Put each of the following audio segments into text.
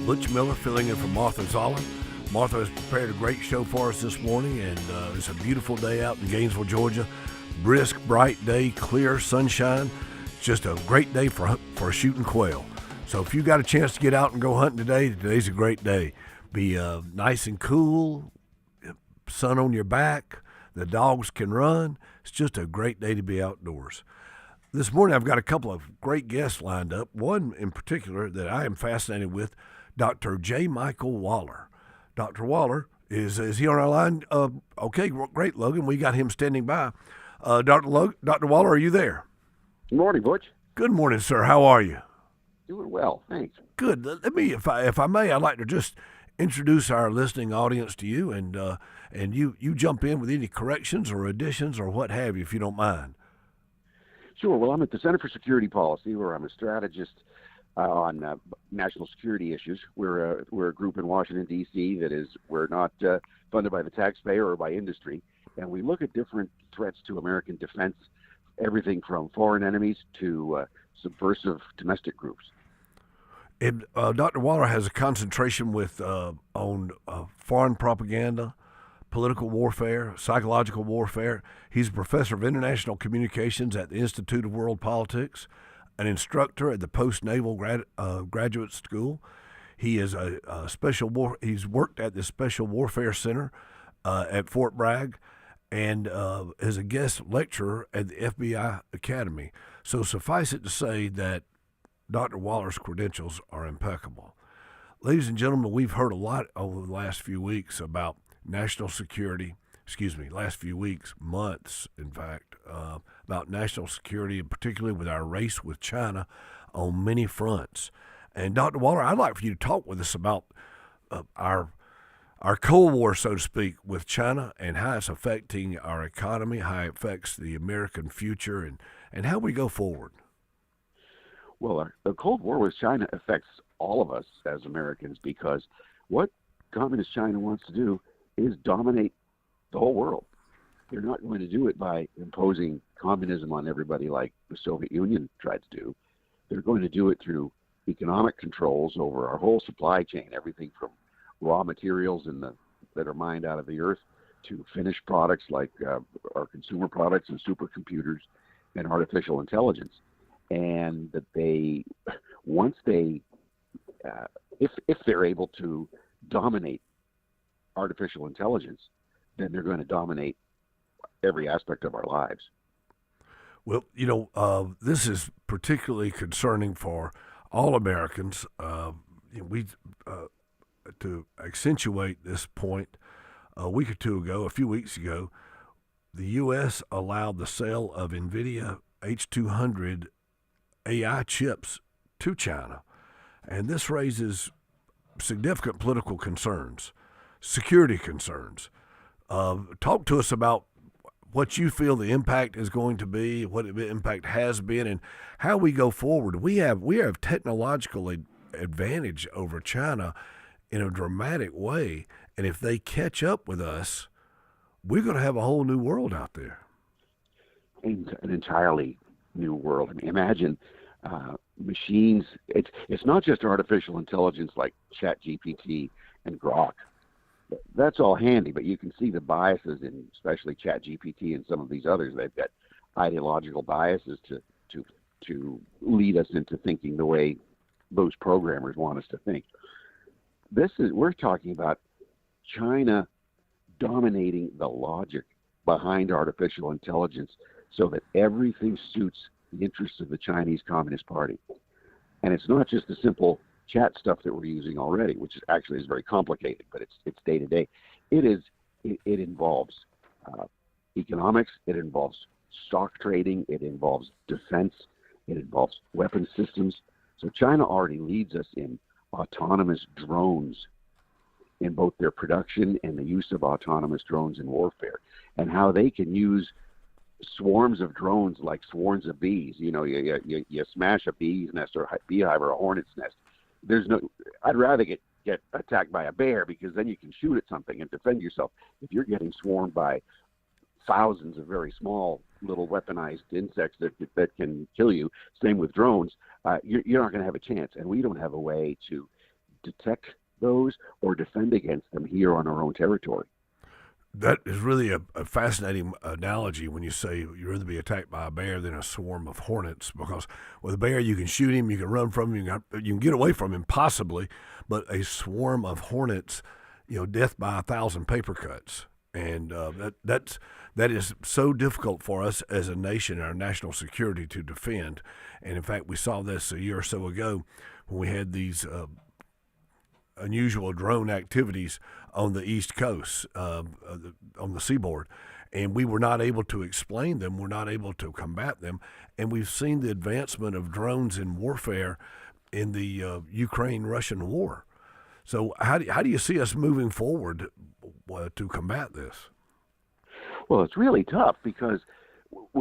Butch Miller filling in for Martha Zoller. Martha has prepared a great show for us this morning, and it's a beautiful day out in Gainesville, Georgia. Brisk, bright day, clear sunshine. It's just a great day for shooting quail. So if you got a chance to get out and go hunting today, today's a great day. Be nice and cool, sun on your back, the dogs can run. It's just a great day to be outdoors. This morning I've got a couple of great guests lined up. One in particular that I am fascinated with, Dr. J. Michael Waller. Dr. Waller, is he on our line? Okay, great, Logan. We got him standing by. Dr. Waller, are you there? Good morning, Butch. Good morning, sir. How are you? Doing well, thanks. Good. Let me, if I may, I'd like to just introduce our listening audience to you, and you jump in with any corrections or additions or what have you, if you don't mind. Sure. Well, I'm at the Center for Security Policy, where I'm a strategist on national security issues. We're a group in Washington, D.C. we're not funded by the taxpayer or by industry, and we look at different threats to American defense, everything from foreign enemies to subversive domestic groups. And, Dr. Waller has a concentration on foreign propaganda, political warfare, psychological warfare. He's a professor of international communications at the Institute of World Politics, an instructor at the Post-Naval Graduate School. He is he's worked at the Special Warfare Center at Fort Bragg, and is a guest lecturer at the FBI Academy. So suffice it to say that Dr. Waller's credentials are impeccable. Ladies and gentlemen, we've heard a lot over the last few weeks about national security, months, in fact, about national security, and particularly with our race with China on many fronts. And Dr. Waller, I'd like for you to talk with us about our Cold War, so to speak, with China and how it's affecting our economy, how it affects the American future, and how we go forward. Well, the Cold War with China affects all of us as Americans, because what Communist China wants to do is dominate the whole world. They're not going to do it by imposing communism on everybody like the Soviet Union tried to do. They're going to do it through economic controls over our whole supply chain, everything from raw materials that are mined out of the earth to finished products like our consumer products and supercomputers and artificial intelligence. And that if they're able to dominate artificial intelligence, then they're going to dominate every aspect of our lives. Well, this is particularly concerning for all Americans. To accentuate this point, a few weeks ago, the U.S. allowed the sale of NVIDIA H200 AI chips to China, and this raises significant political concerns, security concerns. Talk to us about what you feel the impact is going to be, what the impact has been, and how we go forward. We have technological advantage over China in a dramatic way, and if they catch up with us, we're going to have a whole new world out there. An entirely new world. I mean, imagine machines. It's not just artificial intelligence like ChatGPT and Grok. That's all handy, but you can see the biases in especially ChatGPT and some of these others. They've got ideological biases to lead us into thinking the way those programmers want us to think. We're talking about China dominating the logic behind artificial intelligence so that everything suits the interests of the Chinese Communist Party. And it's not just the simple chat stuff that we're using already, which actually is very complicated, but it's day to day. It involves economics, it involves stock trading, it involves defense, it involves weapon systems. So China already leads us in autonomous drones, in both their production and the use of autonomous drones in warfare, and how they can use swarms of drones like swarms of bees. You smash a bee's nest or a beehive or a hornet's nest. I'd rather get attacked by a bear, because then you can shoot at something and defend yourself. If you're getting swarmed by thousands of very small little weaponized insects that can kill you, same with drones, you're not going to have a chance. And we don't have a way to detect those or defend against them here on our own territory. That is really a fascinating analogy when you say you'd rather be attacked by a bear than a swarm of hornets, because with a bear you can shoot him, you can run from him, you can get away from him possibly, but a swarm of hornets, death by 1,000 paper cuts. And that is so difficult for us as a nation and our national security to defend. And in fact, we saw this a year or so ago when we had these unusual drone activities on the East Coast, on the seaboard, and we were not able to explain them. We're not able to combat them, and we've seen the advancement of drones in warfare in the Ukraine-Russian war. So how do you see us moving forward to combat this? Well, it's really tough because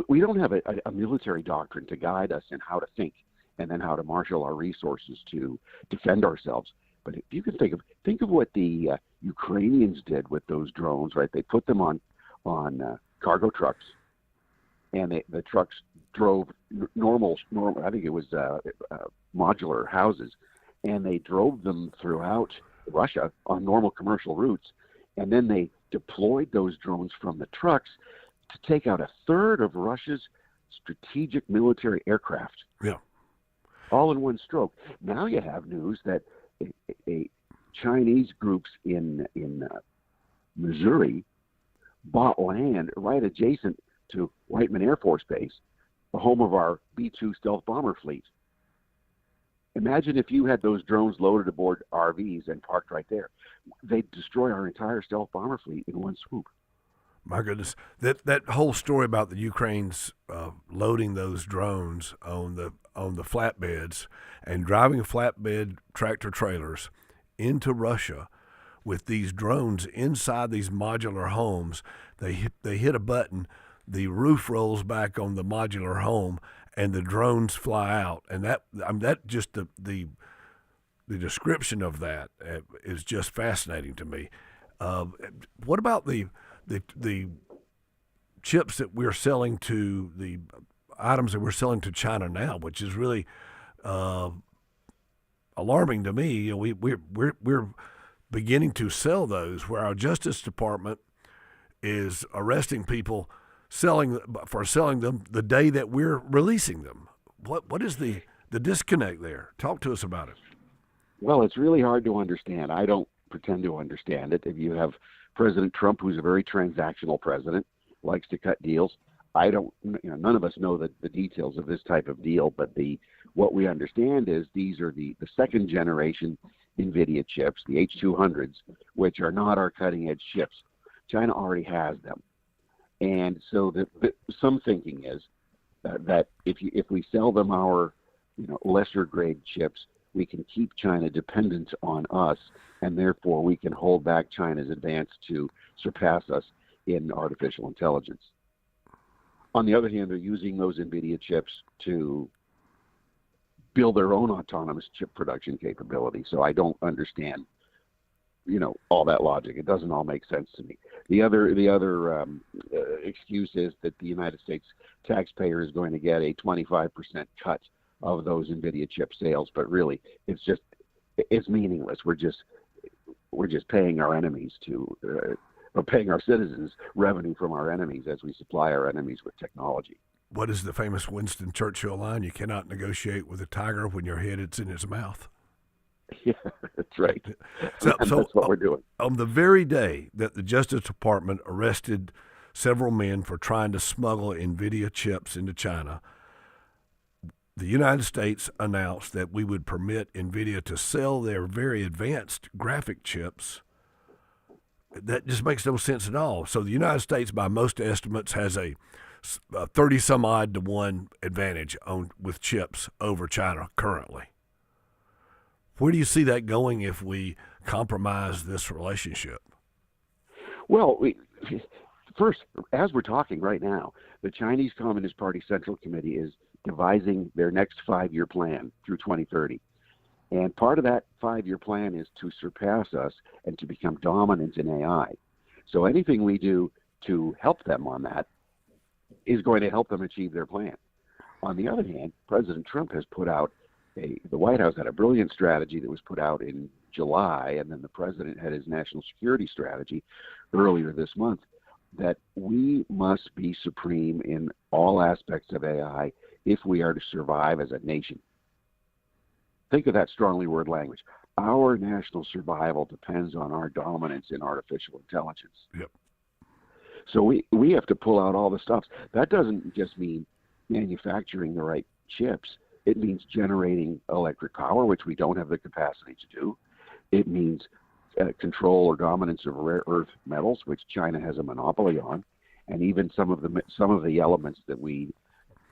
we don't have a military doctrine to guide us in how to think and then how to marshal our resources to defend ourselves. But if you can think of what the Ukrainians did with those drones, right? They put them on cargo trucks, and the trucks drove normal. I think it was modular houses, and they drove them throughout Russia on normal commercial routes, and then they deployed those drones from the trucks to take out a third of Russia's strategic military aircraft. Yeah, all in one stroke. Now you have news that a Chinese groups in Missouri bought land right adjacent to Whiteman Air Force Base, the home of our B-2 stealth bomber fleet. Imagine if you had those drones loaded aboard RVs and parked right there. They'd destroy our entire stealth bomber fleet in one swoop. My goodness, that whole story about the Ukrainians loading those drones on the flatbeds and driving flatbed tractor trailers into Russia with these drones inside these modular homes. They hit a button, the roof rolls back on the modular home, and the drones fly out. And that just the description of that is just fascinating to me. What about the chips that we're selling to, the items that we're selling to China now, which is really alarming to me? We're beginning to sell those, where our Justice Department is arresting people for selling them the day that we're releasing them. What is the disconnect there? Talk to us about it. Well, it's really hard to understand. I don't pretend to understand it. If you have President Trump, who's a very transactional president, likes to cut deals. None of us know the details of this type of deal, but what we understand is these are the second generation NVIDIA chips, the H200s, which are not our cutting edge chips. China already has them. And so some thinking is that if we sell them our lesser grade chips, we can keep China dependent on us, and therefore we can hold back China's advance to surpass us in artificial intelligence. On the other hand, they're using those NVIDIA chips to build their own autonomous chip production capability. So I don't understand, all that logic. It doesn't all make sense to me. The other excuse is that the United States taxpayer is going to get a 25% cut of those NVIDIA chip sales, but really it's meaningless. We're just paying our enemies or paying our citizens revenue from our enemies as we supply our enemies with technology. What is the famous Winston Churchill line? You cannot negotiate with a tiger when your head is in his mouth. Yeah, that's right. So that's what we're doing. On the very day that the Justice Department arrested several men for trying to smuggle NVIDIA chips into China, the United States announced that we would permit NVIDIA to sell their very advanced graphic chips. That just makes no sense at all. So the United States, by most estimates, has a 30-some-odd to 1 advantage with chips over China currently. Where do you see that going if we compromise this relationship? Well, first, as we're talking right now, the Chinese Communist Party Central Committee is devising their next 5-year plan through 2030. And part of that 5-year plan is to surpass us and to become dominant in AI. So anything we do to help them on that is going to help them achieve their plan. On the other hand, President Trump has put out the White House had a brilliant strategy that was put out in July, and then the president had his national security strategy earlier this month, that we must be supreme in all aspects of AI if we are to survive as a nation. Think of that strongly worded language. Our national survival depends on our dominance in artificial intelligence. Yep. So we have to pull out all the stops. That doesn't just mean manufacturing the right chips. It means generating electric power, which we don't have the capacity to do. It means control or dominance of rare earth metals, which China has a monopoly on, and even some of the elements that we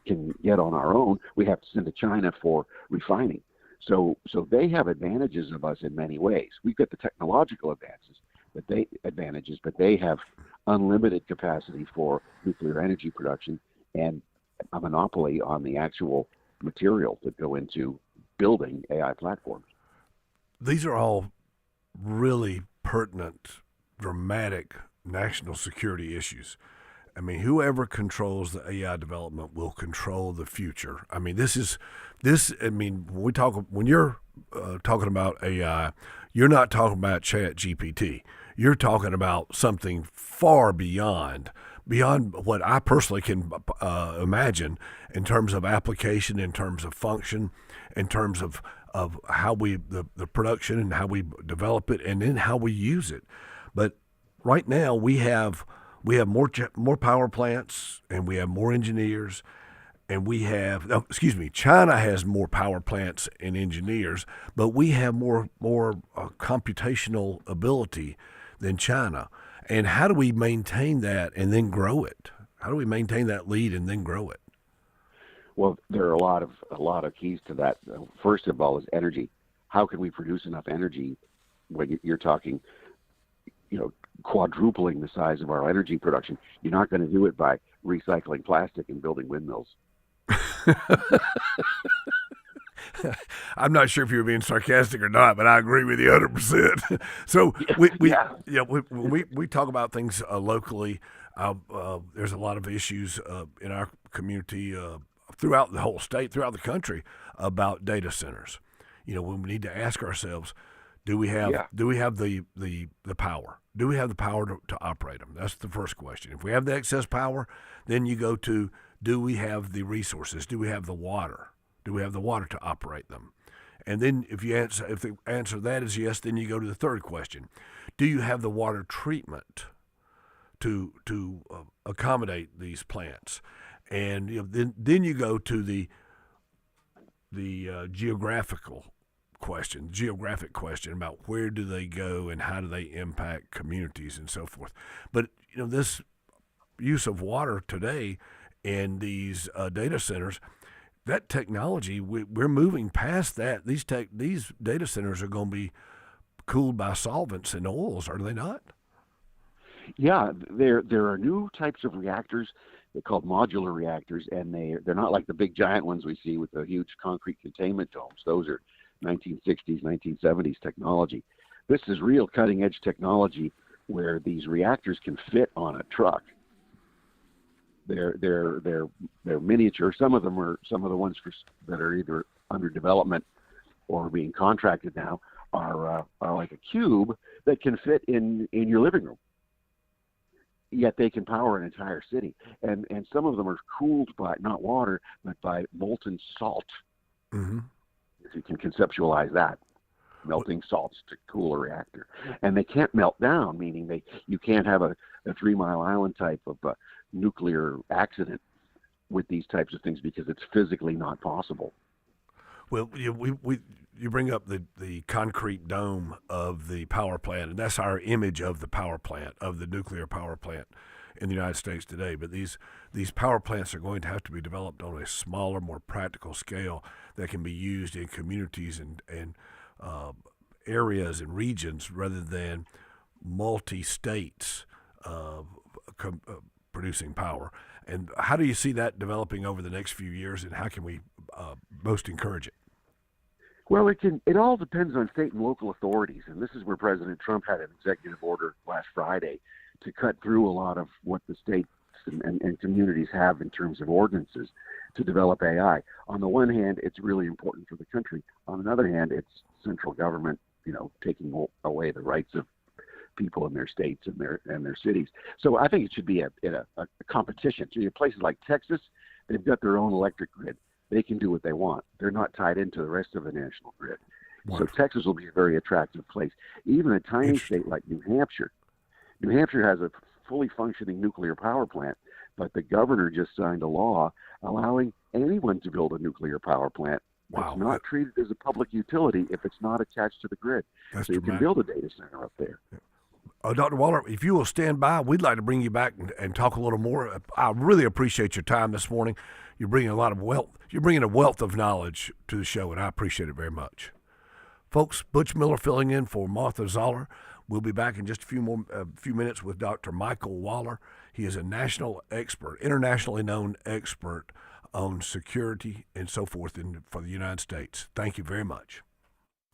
can get on our own, we have to send to China for refining. So they have advantages of us in many ways. We've got the technological advantages, but they have unlimited capacity for nuclear energy production and a monopoly on the actual material that go into building AI platforms. These are all really pertinent, dramatic national security issues. I mean, whoever controls the AI development will control the future. I mean, when you're talking about AI, you're not talking about Chat GPT. You're talking about something far beyond what I personally can imagine in terms of application, in terms of function, in terms of how the production and how we develop it, and then how we use it. But right now we have more power plants, and we have more engineers, and China has more power plants and engineers, but we have more computational ability than China. And how do we maintain that and then grow it? How do we maintain that lead and then grow it? Well, there are a lot of keys to that. First of all is energy. How can we produce enough energy when you're talking, quadrupling the size of our energy production? You're not going to do it by recycling plastic and building windmills. I'm not sure if you were being sarcastic or not, but I agree with you 100%. So when we talk about things locally, there's a lot of issues in our community throughout the whole state, throughout the country, about data centers. When we need to ask ourselves, do we have the power? Do we have the power to operate them? That's the first question. If we have the excess power, then you go to, do we have the resources? Do we have the water? Do we have the water to operate them? And then if the answer to that is yes, then you go to the third question. Do you have the water treatment to accommodate these plants? And then you go to the geographic question about where do they go and how do they impact communities and so forth. But this use of water today in these data centers, that technology, we're moving past that. These data centers are going to be cooled by solvents and oils, are they not? Yeah, there are new types of reactors. They're called modular reactors, and they're not like the big giant ones we see with the huge concrete containment domes. Those are 1960s, 1970s technology. This is real cutting-edge technology where these reactors can fit on a truck. They're miniature. Some of the ones that are either under development or being contracted now are like a cube that can fit in your living room. Yet they can power an entire city, and some of them are cooled by not water but by molten salt. Mm-hmm. If you can conceptualize that, melting salts to cool a reactor, and they can't melt down, meaning you can't have a 3 Mile Island type of nuclear accident with these types of things because it's physically not possible. Well, you bring up the concrete dome of the power plant, and that's our image of the power plant, of the nuclear power plant in the United States today. But these power plants are going to have to be developed on a smaller, more practical scale that can be used in communities and areas and regions rather than multi-states producing power. And how do you see that developing over the next few years, and how can we most encourage it? Well, it all depends on state and local authorities, and this is where President Trump had an executive order last Friday to cut through a lot of what the states and communities have in terms of ordinances to develop AI. On the one hand, it's really important for the country. On the other hand, it's central government taking away the rights of people in their states and their cities. So I think it should be a competition. So your places like Texas, they've got their own electric grid. They can do what they want. They're not tied into the rest of the national grid. Wonderful. So Texas will be a very attractive place. Even a tiny state like New Hampshire. New Hampshire has a fully functioning nuclear power plant, but the governor just signed a law allowing anyone to build a nuclear power plant. Wow. It's not treated as a public utility if it's not attached to the grid. That's so you can build a data center up there. Dr. Waller, if you will stand by, we'd like to bring you back and talk a little more. I really appreciate your time this morning. You're bringing a lot of wealth. You're bringing a wealth of knowledge to the show, and I appreciate it very much. Folks, Butch Miller filling in for Martha Zoller. We'll be back in just a few minutes with Dr. Michael Waller. He is a national expert, internationally known expert on security and so forth for the United States. Thank you very much.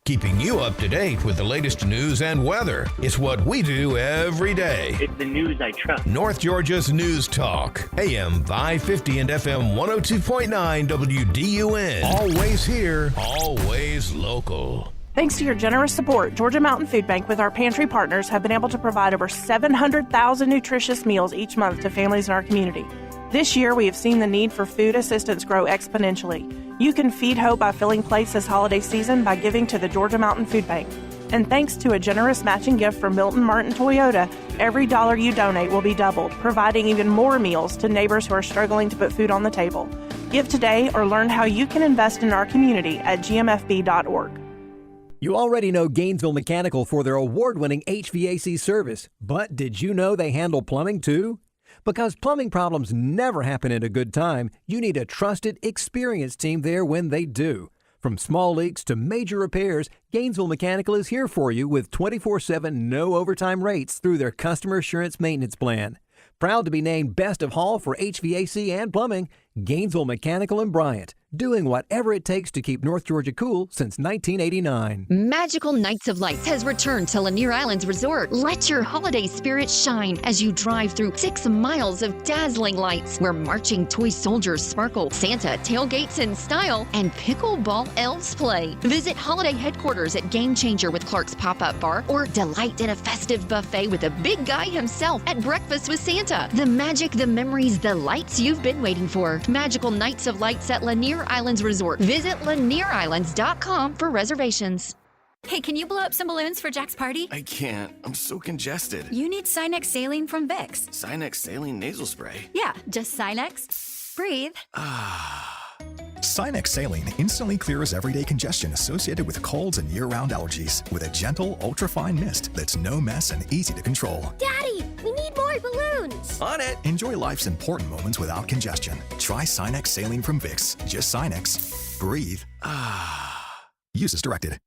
Keeping you up to date with the latest news and weather. It's what we do every day. It's the news I trust. North Georgia's News Talk. AM 550 and FM 102.9 WDUN. Always here, always local. Thanks to your generous support, Georgia Mountain Food Bank with our pantry partners have been able to provide over 700,000 nutritious meals each month to families in our community. This year, we have seen the need for food assistance grow exponentially. You can feed hope by filling plates this holiday season by giving to the Georgia Mountain Food Bank. And thanks to a generous matching gift from Milton Martin Toyota, every dollar you donate will be doubled, providing even more meals to neighbors who are struggling to put food on the table. Give today or learn how you can invest in our community at gmfb.org. You already know Gainesville Mechanical for their award-winning HVAC service, but did you know they handle plumbing too? Because plumbing problems never happen at a good time, you need a trusted, experienced team there when they do. From small leaks to major repairs, Gainesville Mechanical is here for you with 24/7 no overtime rates through their Customer Assurance Maintenance Plan. Proud to be named Best of Hall for HVAC and Plumbing, Gainesville Mechanical and Bryant, doing whatever it takes to keep North Georgia cool since 1989. Magical Nights of Lights has returned to Lanier Islands Resort. Let your holiday spirit shine as you drive through 6 miles of dazzling lights where marching toy soldiers sparkle, Santa tailgates in style, and pickleball elves play. Visit holiday headquarters at Game Changer with Clark's Pop-Up Bar or delight in a festive buffet with the big guy himself at Breakfast with Santa. The magic, the memories, the lights you've been waiting for. Magical Nights of Lights at Lanier Islands Resort. Visit LanierIslands.com for reservations. Hey, can you blow up some balloons for Jack's party? I can't. I'm so congested. You need Sinex Saline from Vicks. Sinex Saline Nasal Spray? Yeah, just Sinex. Breathe. Sinex Saline instantly clears everyday congestion associated with colds and year-round allergies with a gentle, ultra-fine mist that's no mess and easy to control. Daddy, we need more balloons. On it. Enjoy life's important moments without congestion. Try Sinex Saline from Vicks. Just Sinex. Breathe. Use as directed.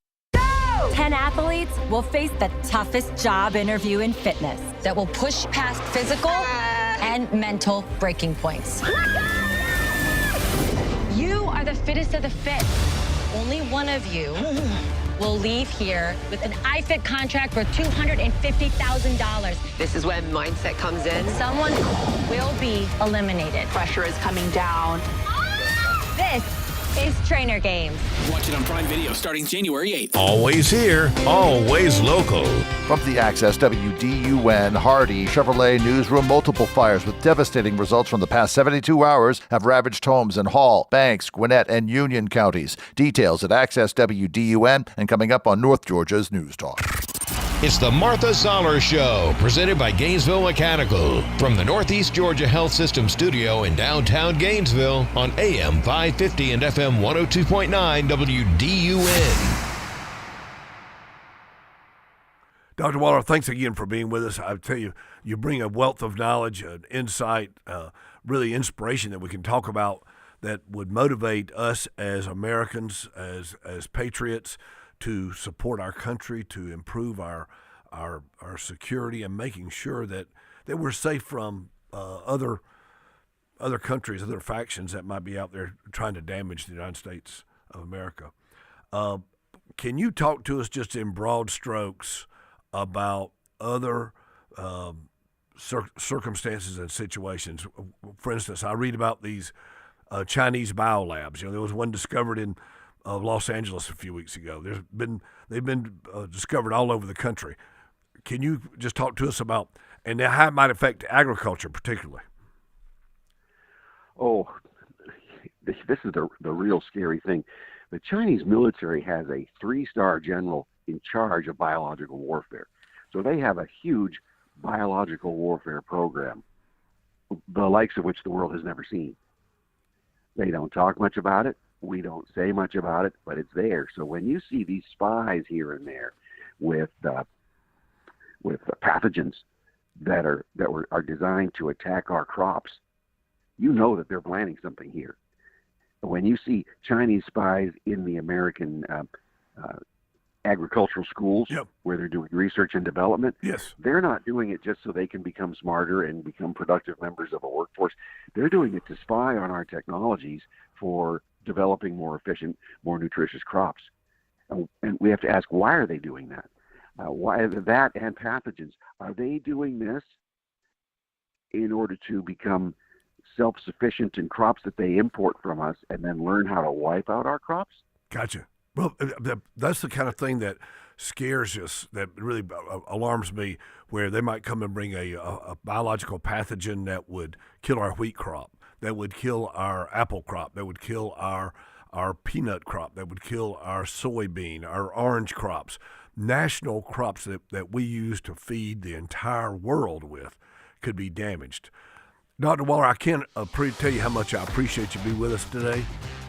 10 athletes will face the toughest job interview in fitness that will push past physical and mental breaking points. You are the fittest of the fit. Only one of you will leave here with an iFit contract for $250,000. This is when mindset comes in. Someone will be eliminated. Pressure is coming down. This is Trainer Games. Watch it on Prime Video starting January 8th. Always here, always local. From the Access WDUN Hardy Chevrolet Newsroom, multiple fires with devastating results from the past 72 hours have ravaged homes in Hall, Banks, Gwinnett, and Union counties. Details at Access WDUN and coming up on North Georgia's News Talk. It's the Martha Zoller Show, presented by Gainesville Mechanical. From the Northeast Georgia Health System studio in downtown Gainesville on AM 550 and FM 102.9 WDUN. Dr. Waller, thanks again for being with us. I tell you, you bring a wealth of knowledge, insight, really inspiration that we can talk about that would motivate us as Americans, as patriots, to support our country, to improve our security, and making sure that we're safe from other countries, other factions that might be out there trying to damage the United States of America. Can you talk to us just in broad strokes about other circumstances and situations? For instance, I read about these Chinese biolabs. There was one discovered in of Los Angeles a few weeks ago. They've been discovered all over the country. Can you just talk to us about and how it might affect agriculture particularly? Oh, this is the real scary thing. The Chinese military has a 3-star general in charge of biological warfare. So they have a huge biological warfare program, the likes of which the world has never seen. They don't talk much about it. We don't say much about it, but it's there. So when you see these spies here and there with pathogens that are designed to attack our crops, you know that they're planning something here. When you see Chinese spies in the American agricultural schools, yep, where they're doing research and development, yes, they're not doing it just so they can become smarter and become productive members of a workforce. They're doing it to spy on our technologies for developing more efficient, more nutritious crops. And we have to ask, why are they doing that? Why that and pathogens? Are they doing this in order to become self-sufficient in crops that they import from us and then learn how to wipe out our crops? Gotcha. Well, that's the kind of thing that scares us, that really alarms me, where they might come and bring a biological pathogen that would kill our wheat crop, that would kill our apple crop, that would kill our peanut crop, that would kill our soybean, our orange crops, national crops that we use to feed the entire world with could be damaged. Dr. Waller, I can't tell you how much I appreciate you being with us today.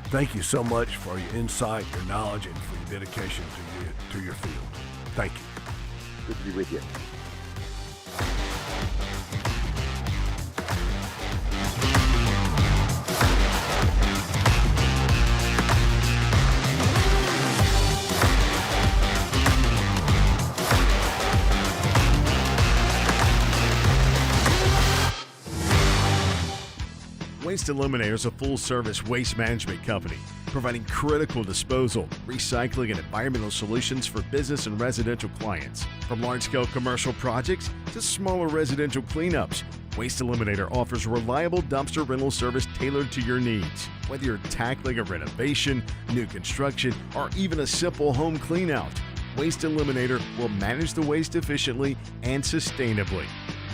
Thank you so much for your insight, your knowledge, and for your dedication to your field. Thank you. Good to be with you. Waste Eliminator is a full-service waste management company providing critical disposal, recycling, and environmental solutions for business and residential clients. From large-scale commercial projects to smaller residential cleanups, Waste Eliminator offers reliable dumpster rental service tailored to your needs. Whether you're tackling a renovation, new construction, or even a simple home cleanout, Waste Eliminator will manage the waste efficiently and sustainably.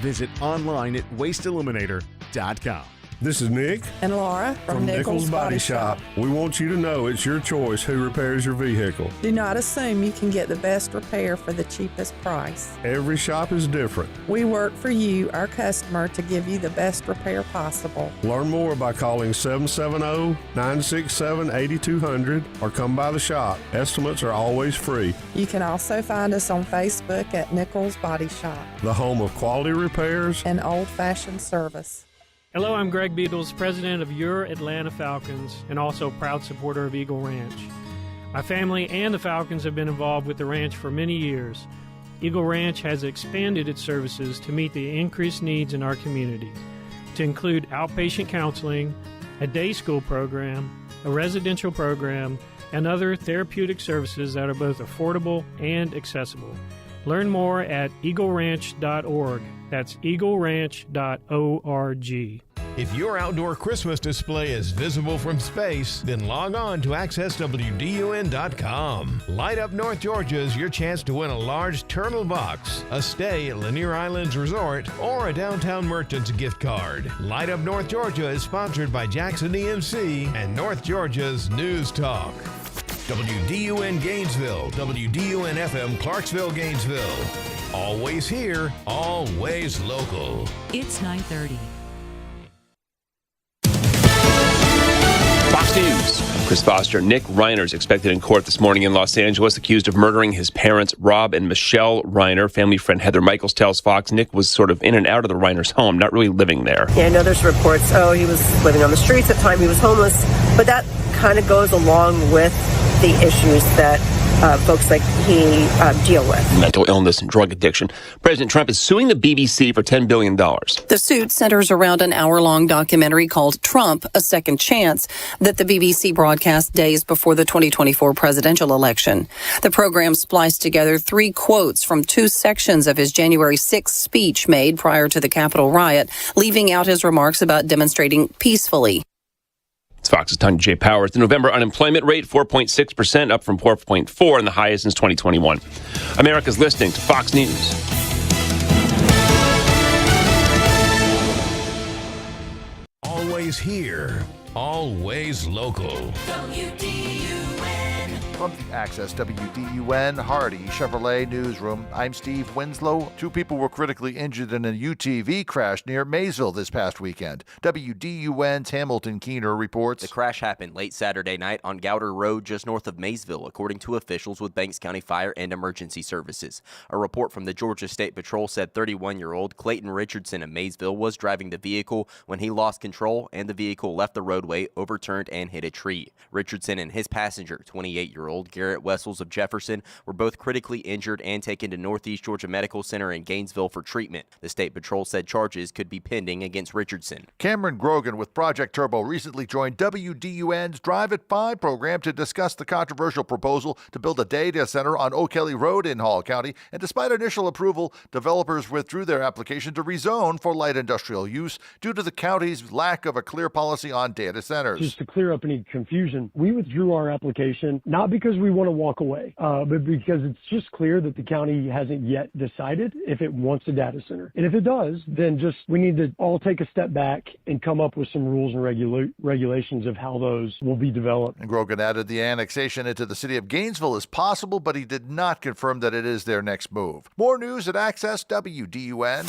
Visit online at wasteeliminator.com. This is Nick and Laura from Nichols Body Shop. We want you to know it's your choice who repairs your vehicle. Do not assume you can get the best repair for the cheapest price. Every shop is different. We work for you, our customer, to give you the best repair possible. Learn more by calling 770-967-8200 or come by the shop. Estimates are always free. You can also find us on Facebook at Nichols Body Shop, the home of quality repairs and old-fashioned service. Hello, I'm Greg Beatles, president of your Atlanta Falcons and also proud supporter of Eagle Ranch. My family and the Falcons have been involved with the ranch for many years. Eagle Ranch has expanded its services to meet the increased needs in our community, to include outpatient counseling, a day school program, a residential program, and other therapeutic services that are both affordable and accessible. Learn more at eagleranch.org. That's eagleranch.org. If your outdoor Christmas display is visible from space, then log on to accesswdun.com. Light Up North Georgia is your chance to win a large turtle box, a stay at Lanier Islands Resort, or a Downtown Merchants gift card. Light Up North Georgia is sponsored by Jackson EMC and North Georgia's News Talk. WDUN Gainesville, WDUN FM Clarksville, Gainesville. Always here, always local. It's 9:30. Fox News. Chris Foster. Nick Reiner is expected in court this morning in Los Angeles, accused of murdering his parents, Rob and Michelle Reiner. Family friend Heather Michaels tells Fox Nick was sort of in and out of the Reiners' home, not really living there. Yeah, I know there's reports, he was living on the streets at the time, he was homeless, but that kind of goes along with the issues that folks like he deal with. Mental illness and drug addiction. President Trump is suing the BBC for $10 billion. The suit centers around an hour-long documentary called Trump, A Second Chance, that the BBC broadcast days before the 2024 presidential election. The program spliced together 3 quotes from 2 sections of his January 6th speech made prior to the Capitol riot, leaving out his remarks about demonstrating peacefully. It's Fox's Tanya J. Powers. The November unemployment rate, 4.6%, up from 4.4 and the highest since 2021. America's listening to Fox News. Always here, always local. From the Access WDUN Hardy Chevrolet Newsroom, I'm Steve Winslow. 2 people were critically injured in a UTV crash near Maysville this past weekend. WDUN's Hamilton Keener reports. The crash happened late Saturday night on Gouder Road just north of Maysville, according to officials with Banks County Fire and Emergency Services. A report from the Georgia State Patrol said 31-year-old Clayton Richardson of Maysville was driving the vehicle when he lost control and the vehicle left the roadway, overturned, and hit a tree. Richardson and his passenger, 28-year-old Garrett Wessels of Jefferson, were both critically injured and taken to Northeast Georgia Medical Center in Gainesville for treatment. The State Patrol said charges could be pending against Richardson. Cameron Grogan with Project Turbo recently joined WDUN's Drive at 5 program to discuss the controversial proposal to build a data center on O'Kelly Road in Hall County. And despite initial approval, developers withdrew their application to rezone for light industrial use due to the county's lack of a clear policy on data centers. Just to clear up any confusion, we withdrew our application not because we want to walk away, but because it's just clear that the county hasn't yet decided if it wants a data center. And if it does, then we need to all take a step back and come up with some rules and regulations of how those will be developed. And Grogan added the annexation into the city of Gainesville is possible, but he did not confirm that it is their next move. More news at Access WDUN.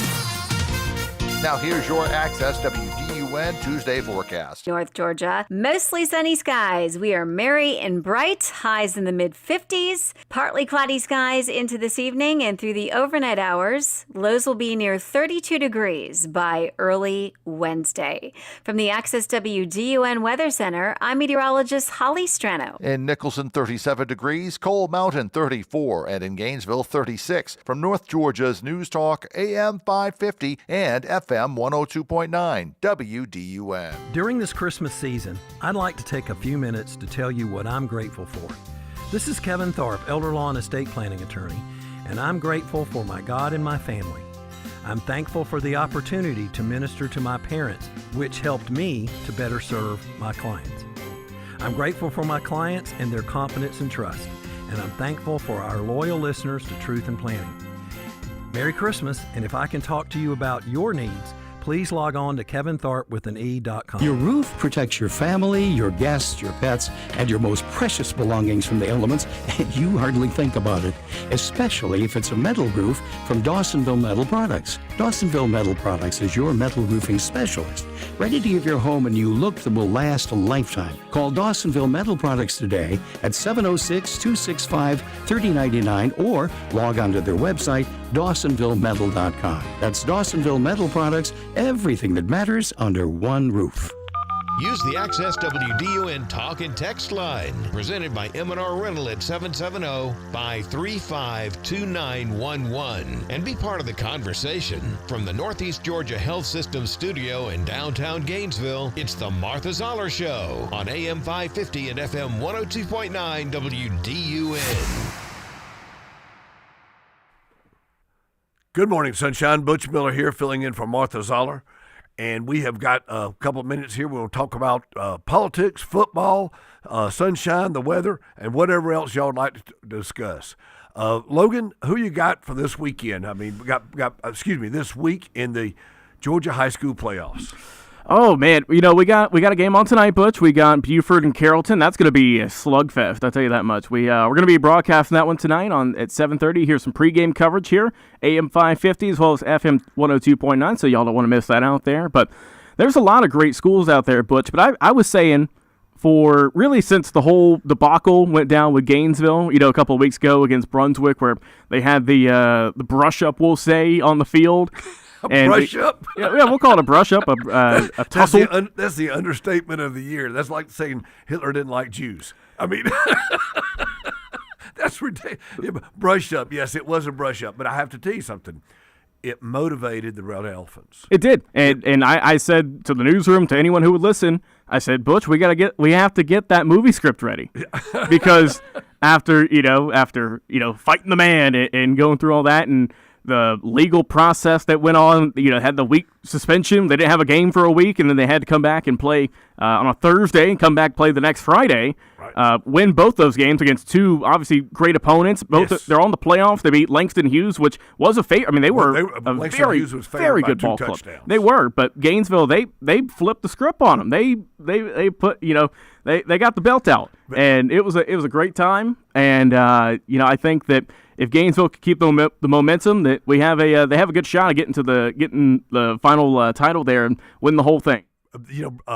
Now here's your Access WDUN Tuesday forecast. North Georgia, mostly sunny skies. We are merry and bright, highs in the mid-50s. Partly cloudy skies into this evening and through the overnight hours. Lows will be near 32 degrees by early Wednesday. From the Access WDUN Weather Center, I'm meteorologist Holly Strano. In Nicholson, 37 degrees, Coal Mountain, 34, and in Gainesville, 36. From North Georgia's News Talk, AM 550 and FM 102.9, WDUN. During this Christmas season, I'd like to take a few minutes to tell you what I'm grateful for. This is Kevin Tharp, elder law and estate planning attorney, and I'm grateful for my God and my family. I'm thankful for the opportunity to minister to my parents, which helped me to better serve my clients. I'm grateful for my clients and their confidence and trust, and I'm thankful for our loyal listeners to Truth in Planning. Merry Christmas, and if I can talk to you about your needs, please log on to KevinTharp.com. Your roof protects your family, your guests, your pets, and your most precious belongings from the elements, and you hardly think about it, especially if it's a metal roof from Dawsonville Metal Products. Dawsonville Metal Products is your metal roofing specialist, ready to give your home a new look that will last a lifetime. Call Dawsonville Metal Products today at 706-265-3099 or log on to their website, DawsonvilleMetal.com. That's Dawsonville Metal Products, everything that matters under one roof. Use the Access WDUN Talk and Text line, presented by M&R Rental at 770-535-2911, and be part of the conversation. From the Northeast Georgia Health System studio in downtown Gainesville, it's the Martha Zoller Show on AM 550 and FM 102.9 WDUN. Good morning, Sunshine. Butch Miller here, filling in for Martha Zoller. And we have got a couple of minutes here. We'll talk about politics, football, sunshine, the weather, and whatever else y'all would like to discuss. Logan, who you got for this weekend? I mean, this week in the Georgia high school playoffs. Oh, man. You know, we got a game on tonight, Butch. We got Buford and Carrollton. That's going to be a slugfest, I'll tell you that much. We're going to be broadcasting that one tonight at 7:30. Here's some pregame coverage here, AM 550 as well as FM 102.9, so y'all don't want to miss that out there. But there's a lot of great schools out there, Butch. But I was saying, for really since the whole debacle went down with Gainesville, you know, a couple of weeks ago against Brunswick, where they had the brush-up, we'll say, on the field. Brush-up? Yeah, we'll call it a brush-up, a tussle. That's the understatement of the year. That's like saying Hitler didn't like Jews. I mean, that's ridiculous. Brush-up, yes, it was a brush-up. But I have to tell you something. It motivated the Red Elephants. It did. And I said to the newsroom, to anyone who would listen, I said, Butch, we have to get that movie script ready. Because after fighting the man and going through all that and the legal process that went on. Had the week suspension. They didn't have a game for a week, and then they had to come back and play on a Thursday and come back play the next Friday. Right. Win both those games against two obviously great opponents. Both they're on the playoffs. They beat Langston Hughes, which was a favor. I mean, they were a very good ball club. They were, but Gainesville they flipped the script on them. They put they got the belt out, and it was a great time. And I think that if Gainesville could keep the momentum, that they have a good shot of getting the final title there and win the whole thing.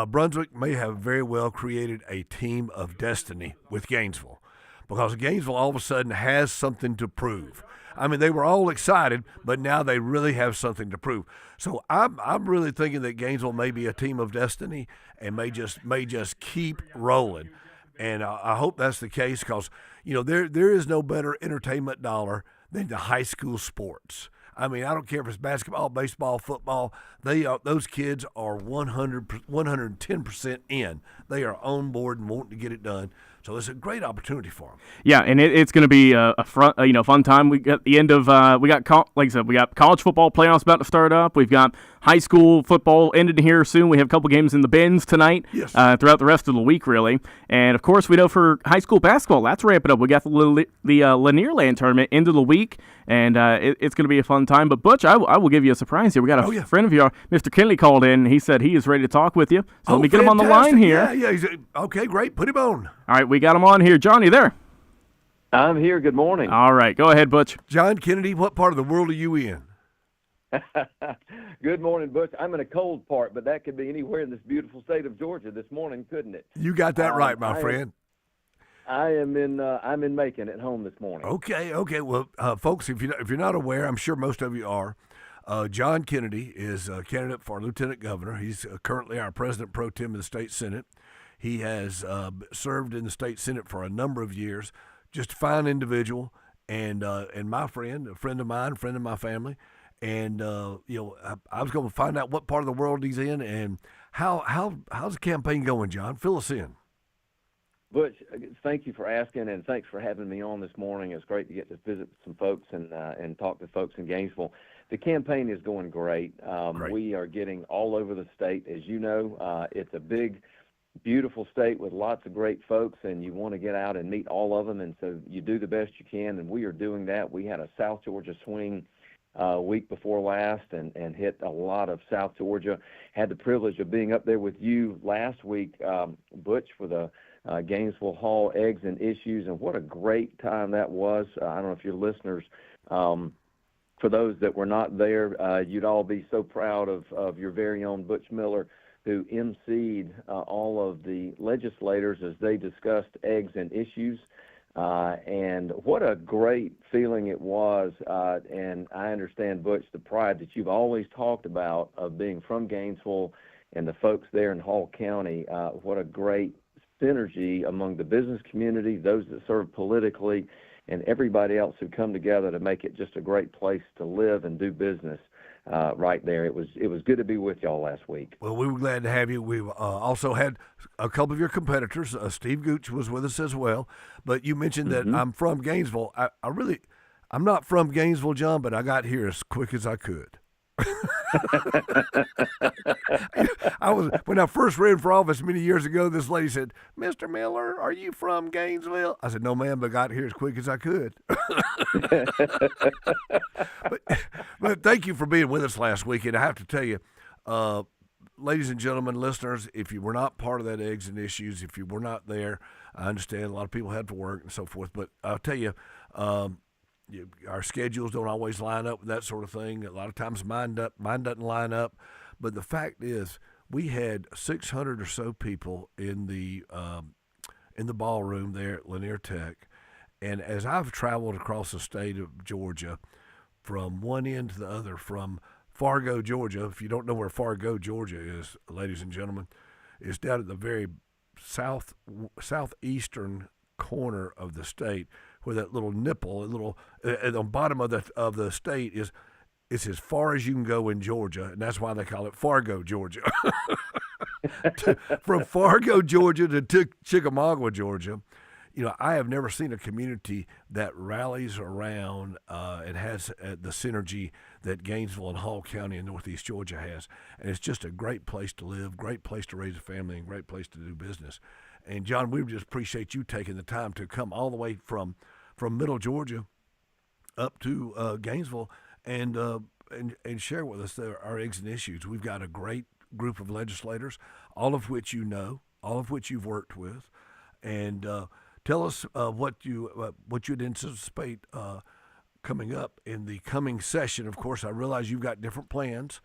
Brunswick may have very well created a team of destiny with Gainesville, because Gainesville all of a sudden has something to prove. I mean, they were all excited, but now they really have something to prove. So I'm really thinking that Gainesville may be a team of destiny and may just keep rolling. And I hope that's the case, because there is no better entertainment dollar than the high school sports. I mean, I don't care if it's basketball, baseball, football. Those kids are 110% in. They are on board and wanting to get it done. So it's a great opportunity for them. Yeah, and it's going to be a fun time. We got the end of we got college football playoffs about to start up. We've got high school football ended here soon. We have a couple games in the bins tonight. Yes. Throughout the rest of the week, really. And of course, we know for high school basketball, that's ramping up. We got the Lanier Land tournament end of the week, and it's going to be a fun time. But Butch, I will give you a surprise here. We got a friend of yours, Mr. Kennedy, called in. He said he is ready to talk with you. So let me get him on the line here. Yeah. Okay, great. Put him on. All right, we got him on here. Johnny, there. I'm here. Good morning. All right, go ahead, Butch. John Kennedy, what part of the world are you in? Good morning, Butch. I'm in a cold part, but that could be anywhere in this beautiful state of Georgia this morning, couldn't it? You got that right, my friend. I'm in Macon at home this morning. Okay. Well, folks, if you're not aware, I'm sure most of you are. John Kennedy is a candidate for lieutenant governor. He's currently our president pro tem of the state senate. He has served in the state senate for a number of years. Just a fine individual, and my friend, a friend of mine, friend of my family. And I was going to find out what part of the world he's in and how's the campaign going, John? Fill us in. Butch, thank you for asking, and thanks for having me on this morning. It's great to get to visit some folks and talk to folks in Gainesville. The campaign is going great. We are getting all over the state. As you know, it's a big, beautiful state with lots of great folks, and you want to get out and meet all of them, and so you do the best you can, and we are doing that. We had a South Georgia swing week before last and hit a lot of South Georgia. Had the privilege of being up there with you last week, Butch, for the Gainesville Hall Eggs and Issues, and what a great time that was. I don't know if your listeners, for those that were not there, you'd all be so proud of your very own Butch Miller, who emceed all of the legislators as they discussed eggs and issues. And what a great feeling it was. And I understand, Butch, the pride that you've always talked about of being from Gainesville and the folks there in Hall County. What a great synergy among the business community, those that serve politically, and everybody else who come together to make it just a great place to live and do business. Right there. It was good to be with y'all last week. Well, we were glad to have you. We've also had a couple of your competitors. Steve Gooch was with us as well. But you mentioned that I'm from Gainesville. I'm not from Gainesville, John, but I got here as quick as I could. When I first ran for office many years ago, this lady said, "Mr. Miller, are you from Gainesville?" I said, "No, ma'am, but I got here as quick as I could." but thank you for being with us last week. And I have to tell you, ladies and gentlemen, listeners, if you were not part of that Eggs and Issues, if you were not there, I understand a lot of people had to work and so forth. But I'll tell you, our schedules don't always line up with that sort of thing. A lot of times mine doesn't line up. But the fact is, we had 600 or so people in the ballroom there at Lanier Tech. And as I've traveled across the state of Georgia from one end to the other, from Fargo, Georgia, if you don't know where Fargo, Georgia is, ladies and gentlemen, it's down at the very southeastern corner of the state, where that little nipple, at the bottom of the state is, it's as far as you can go in Georgia, and that's why they call it Fargo, Georgia. From Fargo, Georgia to Chickamauga, Georgia, I have never seen a community that rallies around and has the synergy that Gainesville and Hall County in Northeast Georgia has. And it's just a great place to live, great place to raise a family, and great place to do business. And, John, we just appreciate you taking the time to come all the way from Middle Georgia up to Gainesville and share with us our eggs and issues. We've got a great group of legislators, all of which you know, all of which you've worked with. And tell us what you'd anticipate coming up in the coming session. Of course, I realize you've got different plans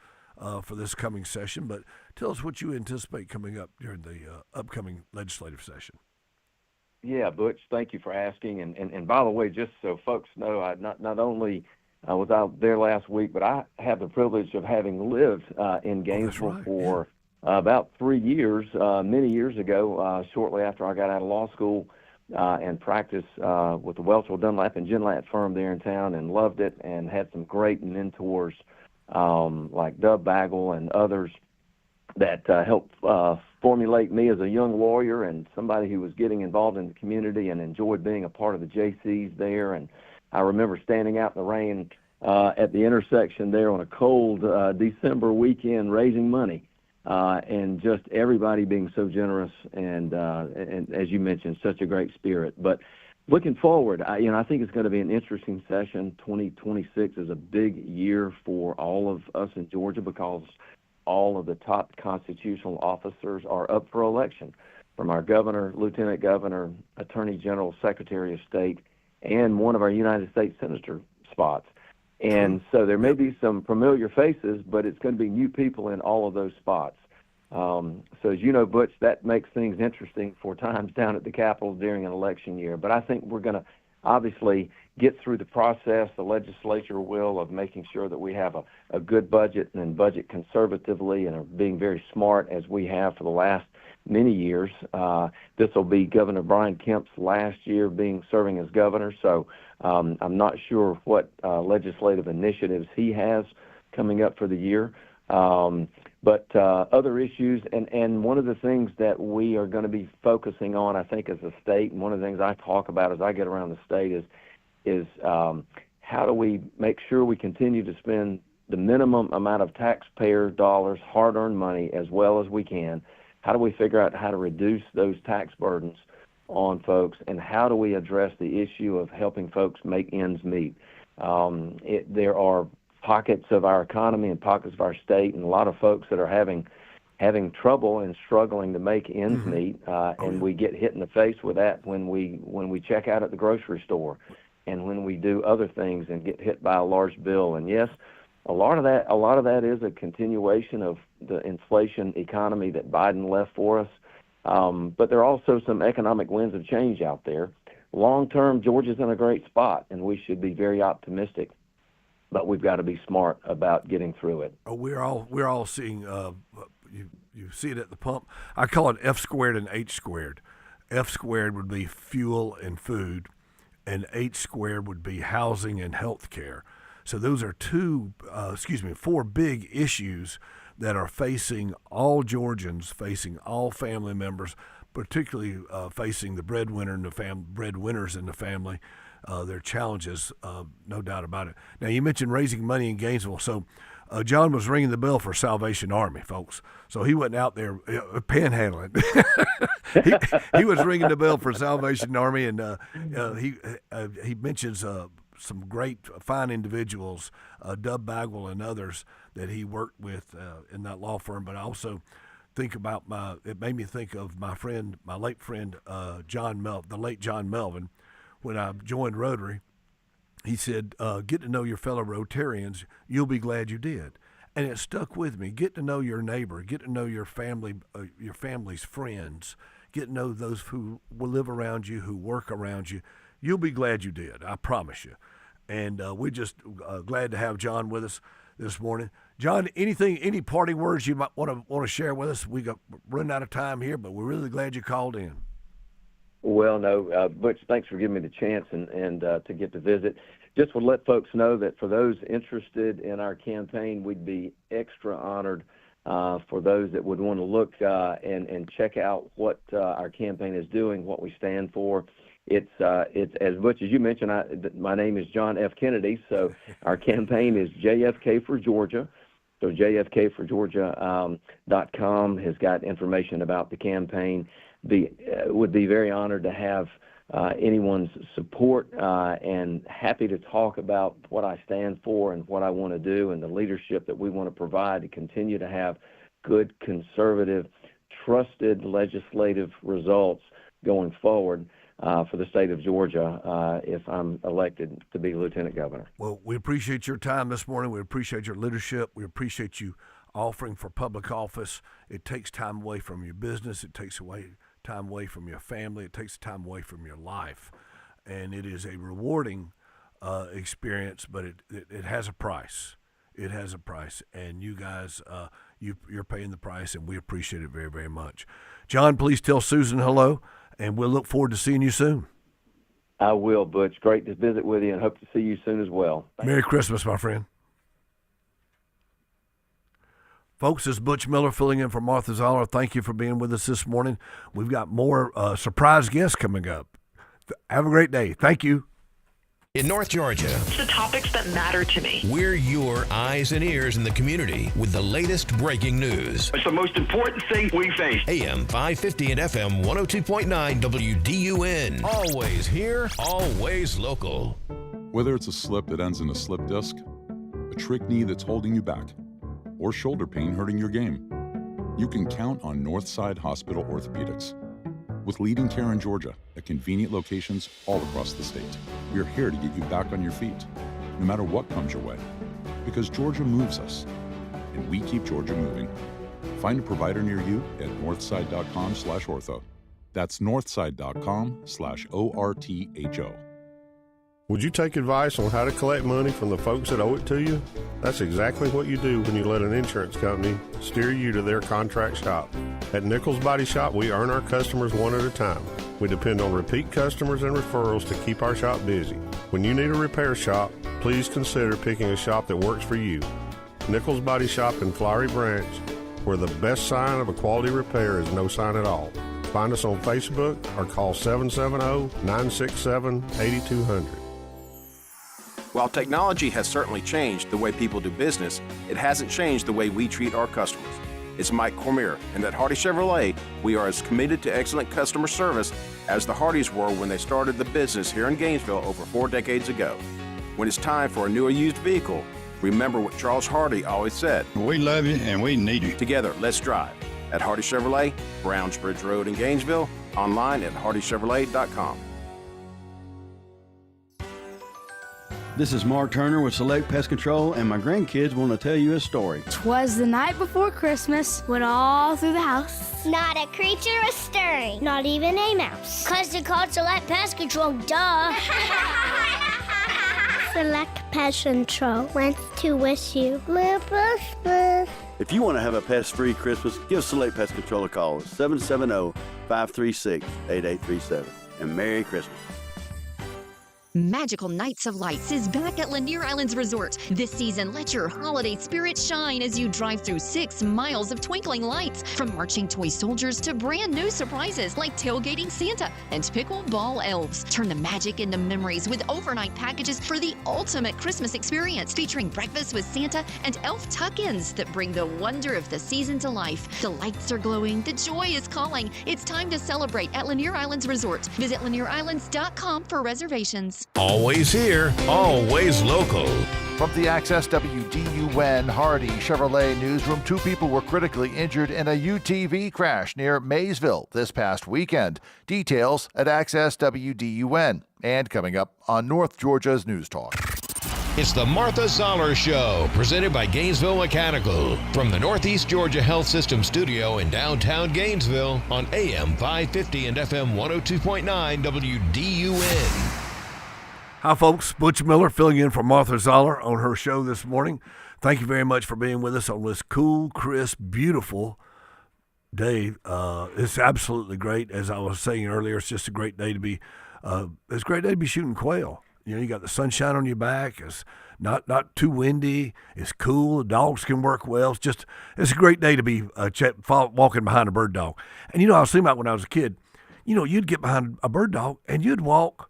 for this coming session, but tell us what you anticipate coming up during the upcoming legislative session. Yeah, Butch, thank you for asking. And by the way, just so folks know, I not only was out there last week, but I have the privilege of having lived in Gainesville for about 3 years, many years ago, shortly after I got out of law school, and practiced with the Welchel, Dunlap, and Ginlat firm there in town, and loved it, and had some great mentors like Dub Bagel and others that helped formulate me as a young lawyer and somebody who was getting involved in the community and enjoyed being a part of the JCs there. And I remember standing out in the rain at the intersection there on a cold December weekend raising money. And just everybody being so generous and as you mentioned, such a great spirit. But looking forward, I think it's going to be an interesting session. 2026 is a big year for all of us in Georgia because all of the top constitutional officers are up for election, from our governor, lieutenant governor, attorney general, secretary of state, and one of our United States senator spots. And so there may be some familiar faces, but it's going to be new people in all of those spots. So as you know, Butch, that makes things interesting for times down at the Capitol during an election year. But I think we're going to obviously get through the process, the legislature will, of making sure that we have a good budget and budget conservatively and are being very smart as we have for the last many years. This will be Governor Brian Kemp's last year serving as governor, so I'm not sure what legislative initiatives he has coming up for the year. But other issues, and one of the things that we are going to be focusing on, I think, as a state, and one of the things I talk about as I get around the state is how do we make sure we continue to spend the minimum amount of taxpayer dollars, hard-earned money, as well as we can. How do we figure out how to reduce those tax burdens on folks, and how do we address the issue of helping folks make ends meet? There are pockets of our economy and pockets of our state, and a lot of folks that are having trouble and struggling to make ends meet, and we get hit in the face with that when we check out at the grocery store, and when we do other things and get hit by a large bill. And yes, a lot of that is a continuation of the inflation economy that Biden left for us. But there are also some economic winds of change out there. Long term, Georgia's in a great spot, and we should be very optimistic. But we've got to be smart about getting through it. We're all seeing. You see it at the pump. I call it F squared and H squared. F squared would be fuel and food, and H squared would be housing and health care. So those are four big issues that are facing all Georgians, facing all family members, particularly facing the breadwinner and breadwinners in the family. Their challenges, no doubt about it. Now, you mentioned raising money in Gainesville. So John was ringing the bell for Salvation Army, folks. So he wasn't out there panhandling. he was ringing the bell for Salvation Army, and he mentions some great, fine individuals, Dub Bagwell and others that he worked with in that law firm. But I also it made me think of my late friend, the late John Melvin. When I joined Rotary, he said, get to know your fellow Rotarians, you'll be glad you did. And it stuck with me. Get to know your neighbor, get to know your family, your family's friends, get to know those who will live around you, who work around you. You'll be glad you did, I promise you. And we're just glad to have John with us this morning. John, any parting words you might want to share with us? We got run out of time here, but we're really glad you called in. Well, no, Butch, thanks for giving me the chance and to get to visit. Just would let folks know that for those interested in our campaign, we'd be extra honored for those that would want to look and check out what our campaign is doing, what we stand for. it's as Butch as you mentioned. My name is John F. Kennedy, so our campaign is JFK for Georgia. So JFKforGeorgia.com has got information about the campaign. Would be very honored to have anyone's support and happy to talk about what I stand for and what I want to do and the leadership that we want to provide to continue to have good, conservative, trusted legislative results going forward for the state of Georgia if I'm elected to be lieutenant governor. Well, we appreciate your time this morning. We appreciate your leadership. We appreciate you offering for public office. It takes time away from your business. It takes time away from your family. It takes time away from your life. And it is a rewarding experience, but it has a price. It has a price. And you guys, you're paying the price, and we appreciate it very, very much. John, please tell Susan hello, and we'll look forward to seeing you soon. I will, Butch. Great to visit with you and hope to see you soon as well. Merry Christmas, my friend. Folks, this is Butch Miller filling in for Martha Zoller. Thank you for being with us this morning. We've got more surprise guests coming up. Have a great day. Thank you. In North Georgia, it's the topics that matter to me. We're your eyes and ears in the community with the latest breaking news. It's the most important thing we face. AM 550 and FM 102.9 WDUN. Always here, always local. Whether it's a slip that ends in a slip disc, a trick knee that's holding you back, or shoulder pain hurting your game, you can count on Northside Hospital Orthopedics. With leading care in Georgia at convenient locations all across the state, we're here to get you back on your feet, no matter what comes your way. Because Georgia moves us, and we keep Georgia moving. Find a provider near you at northside.com/ortho. That's northside.com/ORTHO. Would you take advice on how to collect money from the folks that owe it to you? That's exactly what you do when you let an insurance company steer you to their contract shop. At Nichols Body Shop, we earn our customers one at a time. We depend on repeat customers and referrals to keep our shop busy. When you need a repair shop, please consider picking a shop that works for you. Nichols Body Shop in Flowery Branch, where the best sign of a quality repair is no sign at all. Find us on Facebook or call 770-967-8200. While technology has certainly changed the way people do business, it hasn't changed the way we treat our customers. It's Mike Cormier, and at Hardy Chevrolet, we are as committed to excellent customer service as the Hardys were when they started the business here in Gainesville over 4 decades ago. When it's time for a new or used vehicle, remember what Charles Hardy always said. We love you and we need you. Together, let's drive. At Hardy Chevrolet, Brownsbridge Road in Gainesville, online at hardychevrolet.com. This is Mark Turner with Select Pest Control, and my grandkids want to tell you a story. 'Twas the night before Christmas, when all through the house, not a creature was stirring, not even a mouse. 'Cause they called Select Pest Control, duh. Select Pest Control wants to wish you Merry Christmas. If you want to have a pest-free Christmas, give Select Pest Control a call at 770-536-8837. And Merry Christmas. Magical Nights of Lights is back at Lanier Islands Resort. This season, let your holiday spirit shine as you drive through 6 miles of twinkling lights, from marching toy soldiers to brand new surprises like tailgating Santa and pickleball elves. Turn the magic into memories with overnight packages for the ultimate Christmas experience, featuring breakfast with Santa and elf tuck-ins that bring the wonder of the season to life. The lights are glowing, the joy is calling. It's time to celebrate at Lanier Islands Resort. Visit LanierIslands.com for reservations. Always here, always local. From the Access WDUN Hardy Chevrolet newsroom, 2 people were critically injured in a UTV crash near Maysville this past weekend. Details at Access WDUN. And coming up on North Georgia's News Talk. It's the Martha Zoller Show, presented by Gainesville Mechanical. From the Northeast Georgia Health System studio in downtown Gainesville on AM 550 and FM 102.9 WDUN. Hi, folks. Butch Miller filling in for Martha Zoller on her show this morning. Thank you very much for being with us on this cool, crisp, beautiful day. It's absolutely great. As I was saying earlier, it's just a great day to be shooting quail. You know, you got the sunshine on your back. It's not too windy. It's cool. The dogs can work well. It's a great day to be walking behind a bird dog. And, you know, I was thinking about when I was a kid, you'd get behind a bird dog and you'd walk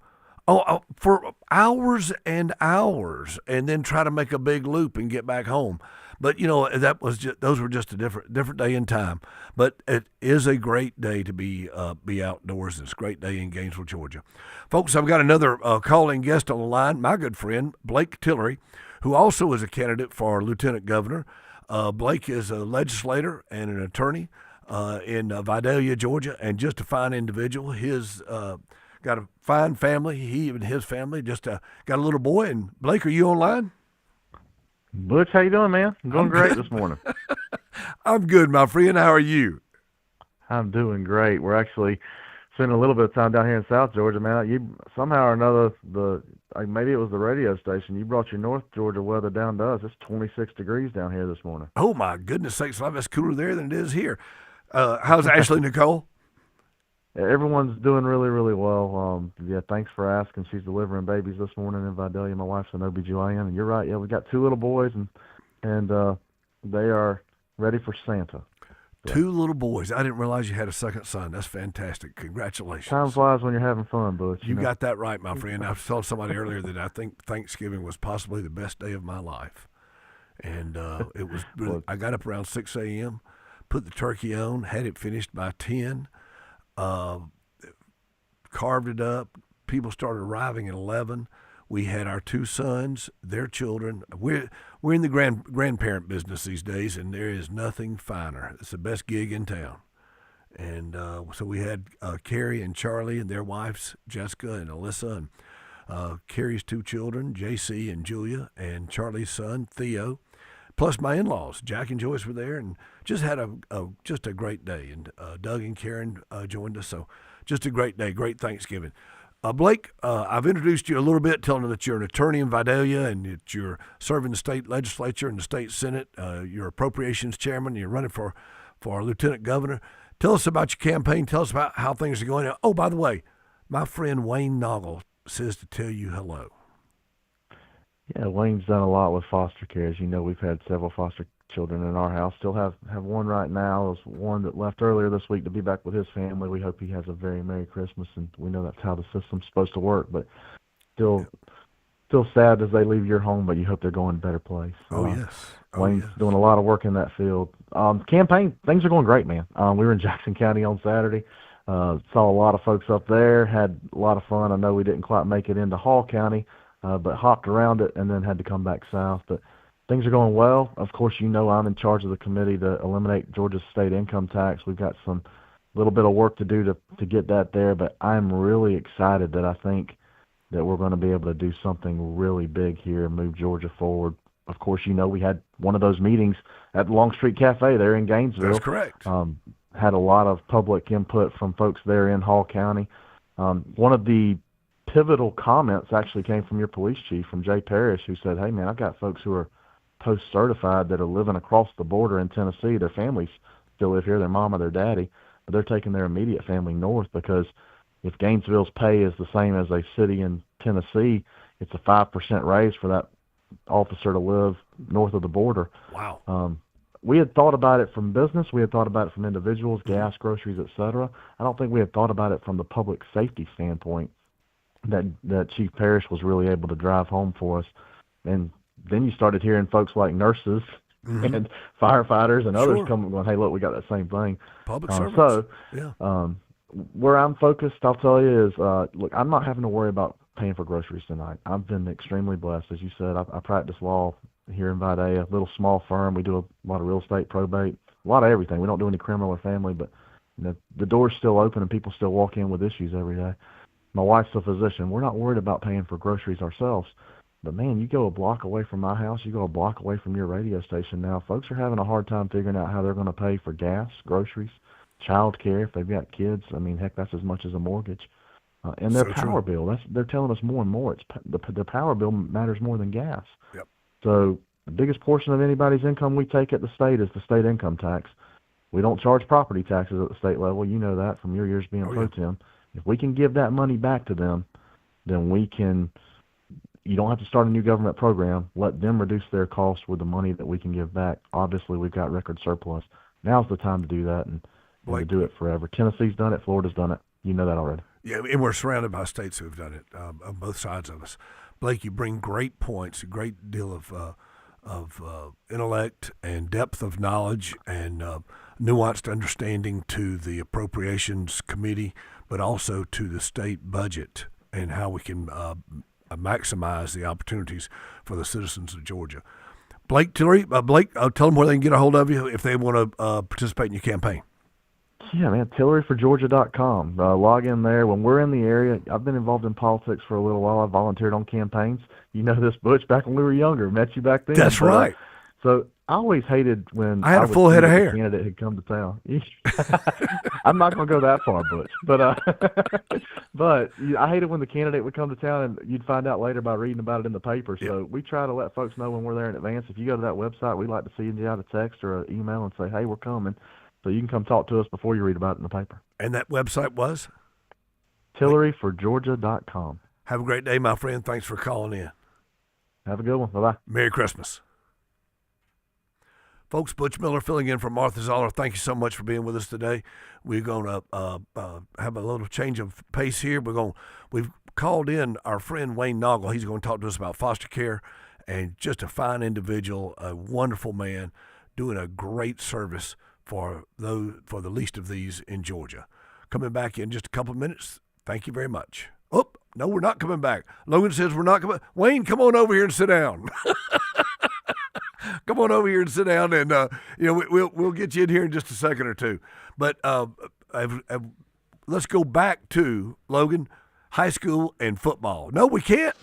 for hours and hours and then try to make a big loop and get back home. But, those were just a different day and time. But it is a great day to be outdoors. It's a great day in Gainesville, Georgia. Folks, I've got another calling guest on the line, my good friend, Blake Tillery, who also is a candidate for lieutenant governor. Blake is a legislator and an attorney in Vidalia, Georgia, and just a fine individual. He's got a fine family. He and his family just got a little boy. And Blake, are you online? Butch, how you doing, man? I'm doing great this morning. I'm good, my friend. How are you? I'm doing great. We're actually spending a little bit of time down here in South Georgia, man. You somehow or another, maybe it was the radio station, you brought your North Georgia weather down to us. It's 26 degrees down here this morning. Oh, my goodness sakes. It's cooler there than it is here. How's Ashley Nicole? Everyone's doing really, really well. Thanks for asking. She's delivering babies this morning in Vidalia. My wife's an OBGYN, and you're right. Yeah, we got 2 little boys, and they are ready for Santa. Yeah. 2 little boys. I didn't realize you had a second son. That's fantastic. Congratulations. Time flies when you're having fun, Butch. You got that right, my friend. I told somebody earlier that I think Thanksgiving was possibly the best day of my life. And it was really, I got up around 6 a.m., put the turkey on, had it finished by 10, carved it up. People started arriving at 11. We had our 2 sons, their children. We're in the grandparent business these days, and there is nothing finer. It's the best gig in town. And so we had Carrie and Charlie and their wives, Jessica and Alyssa, and Carrie's 2 children, JC and Julia, and Charlie's son, Theo. Plus my in-laws, Jack and Joyce, were there, and just had just a great day. And Doug and Karen joined us, so just a great day, great Thanksgiving. Blake, I've introduced you a little bit, telling them that you're an attorney in Vidalia and that you're serving the state legislature and the state senate. You're appropriations chairman. You're running for lieutenant governor. Tell us about your campaign. Tell us about how things are going. Oh, by the way, my friend Wayne Noggle says to tell you hello. Yeah, Wayne's done a lot with foster care. As you know, we've had several foster children in our house. Still have one right now. There's one that left earlier this week to be back with his family. We hope he has a very Merry Christmas, and we know that's how the system's supposed to work. But still sad as they leave your home, but you hope they're going to a better place. Yes. Wayne's doing a lot of work in that field. Campaign, things are going great, man. We were in Jackson County on Saturday. Saw a lot of folks up there, had a lot of fun. I know we didn't quite make it into Hall County, but hopped around it and then had to come back south. But things are going well. Of course, you know I'm in charge of the committee to eliminate Georgia's state income tax. We've got some little bit of work to do to get that there, but I'm really excited that I think that we're going to be able to do something really big here and move Georgia forward. Of course, you know we had one of those meetings at the Long Street Cafe there in Gainesville. That's correct. Had a lot of public input from folks there in Hall County. One of the pivotal comments actually came from your police chief, from Jay Parrish, who said, hey, man, I've got folks who are post-certified that are living across the border in Tennessee. Their families still live here, their mom or their daddy, but they're taking their immediate family north because if Gainesville's pay is the same as a city in Tennessee, it's a 5% raise for that officer to live north of the border. Wow. We had thought about it from business. We had thought about it from individuals, gas, groceries, et cetera. I don't think we had thought about it from the public safety standpoint that Chief Parrish was really able to drive home for us. And then you started hearing folks like nurses and firefighters and others come going, hey, look, we got that same thing. Public service. So where I'm focused, I'll tell you, is, look, I'm not having to worry about paying for groceries tonight. I've been extremely blessed. As you said, I practice law here in Vidalia, a little small firm. We do a lot of real estate, probate, a lot of everything. We don't do any criminal or family, but the door's still open and people still walk in with issues every day. My wife's a physician. We're not worried about paying for groceries ourselves. But, man, you go a block away from my house, you go a block away from your radio station now, folks are having a hard time figuring out how they're going to pay for gas, groceries, child care if they've got kids. I mean, heck, that's as much as a mortgage. And their power bill, they're telling us more and more. Their power bill matters more than gas. Yep. So the biggest portion of anybody's income we take at the state is the state income tax. We don't charge property taxes at the state level. You know that from your years being pro tem. If we can give that money back to them, then we can – you don't have to start a new government program. Let them reduce their costs with the money that we can give back. Obviously, we've got record surplus. Now's the time to do that and to do it forever. Tennessee's done it. Florida's done it. You know that already. Yeah, and we're surrounded by states who have done it on both sides of us. Blake, you bring great points, a great deal of intellect and depth of knowledge and nuanced understanding to the Appropriations Committee, but also to the state budget and how we can maximize the opportunities for the citizens of Georgia. Blake Tillery, tell them where they can get a hold of you if they want to participate in your campaign. Yeah, man, TilleryForGeorgia.com. Log in there. When we're in the area, I've been involved in politics for a little while. I volunteered on campaigns. You know this, Butch, back when we were younger. Met you back then. That's right. So I always hated when I had a full head of hair. A candidate had come to town. I'm not going to go that far, Butch. But I hated when the candidate would come to town and you'd find out later by reading about it in the paper. So we try to let folks know when we're there in advance. If you go to that website, we like to send you out a text or an email and say, hey, we're coming. So you can come talk to us before you read about it in the paper. And that website was? TilleryForGeorgia.com. Have a great day, my friend. Thanks for calling in. Have a good one. Bye-bye. Merry Christmas. Folks, Butch Miller filling in for Martha Zoller. Thank you so much for being with us today. We're going to have a little change of pace here. We've called in our friend Wayne Noggle. He's going to talk to us about foster care, and just a fine individual, a wonderful man, doing a great service for the least of these in Georgia. Coming back in just a couple of minutes. Thank you very much. Oh, no, we're not coming back. Logan says we're not coming. Wayne, come on over here and sit down. Come on over here and sit down, and we'll get you in here in just a second or two. But let's go back to Logan, high school and football. No, we can't.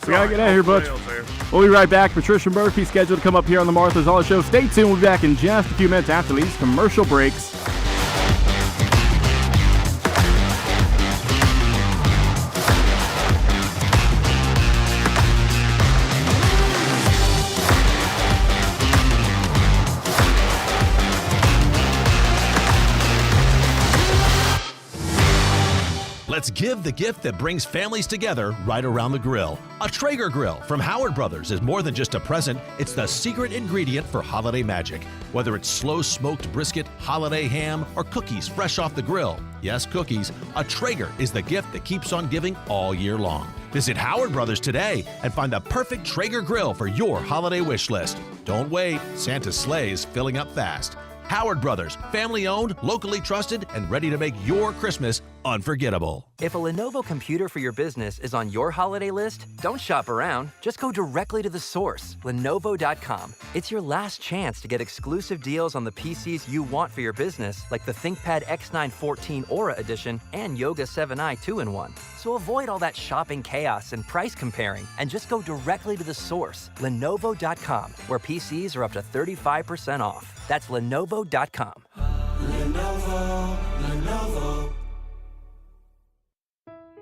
We got to get out of here, Butch. We'll be right back. Patricia Murphy scheduled to come up here on the Martha Zoller Show. Stay tuned. We'll be back in just a few minutes after these commercial breaks. Let's give the gift that brings families together right around the grill. A Traeger grill from Howard Brothers is more than just a present. It's the secret ingredient for holiday magic. Whether it's slow smoked brisket, holiday ham, or cookies fresh off the grill. Yes, cookies. A Traeger is the gift that keeps on giving all year long. Visit Howard Brothers today and find the perfect Traeger grill for your holiday wish list. Don't wait. Santa's sleigh is filling up fast. Howard Brothers, family-owned, locally trusted, and ready to make your Christmas unforgettable. If a Lenovo computer for your business is on your holiday list, don't shop around. Just go directly to the source, Lenovo.com. It's your last chance to get exclusive deals on the PCs you want for your business, like the ThinkPad X9 14 Aura Edition and Yoga 7i 2-in-1. So avoid all that shopping chaos and price comparing, and just go directly to the source, Lenovo.com, where PCs are up to 35% off. That's Lenovo.com. Lenovo.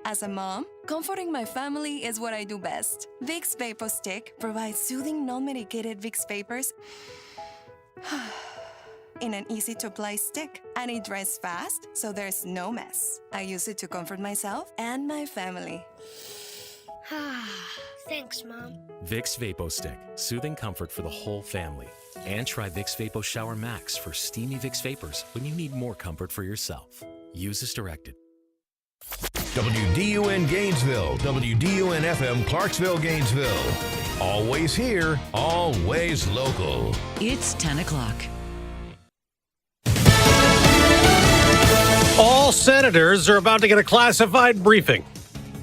As a mom, comforting my family is what I do best. Vicks Vapor Stick provides soothing, non-medicated Vicks vapors in an easy-to-apply stick, and it dries fast, so there's no mess. I use it to comfort myself and my family. Thanks, Mom. Vicks Vapo Stick, soothing comfort for the whole family. And try Vicks Vapo Shower Max for steamy Vicks Vapors when you need more comfort for yourself. Use as directed. WDUN Gainesville, WDUN FM Clarksville, Gainesville. Always here, always local. It's 10 o'clock. All senators are about to get a classified briefing.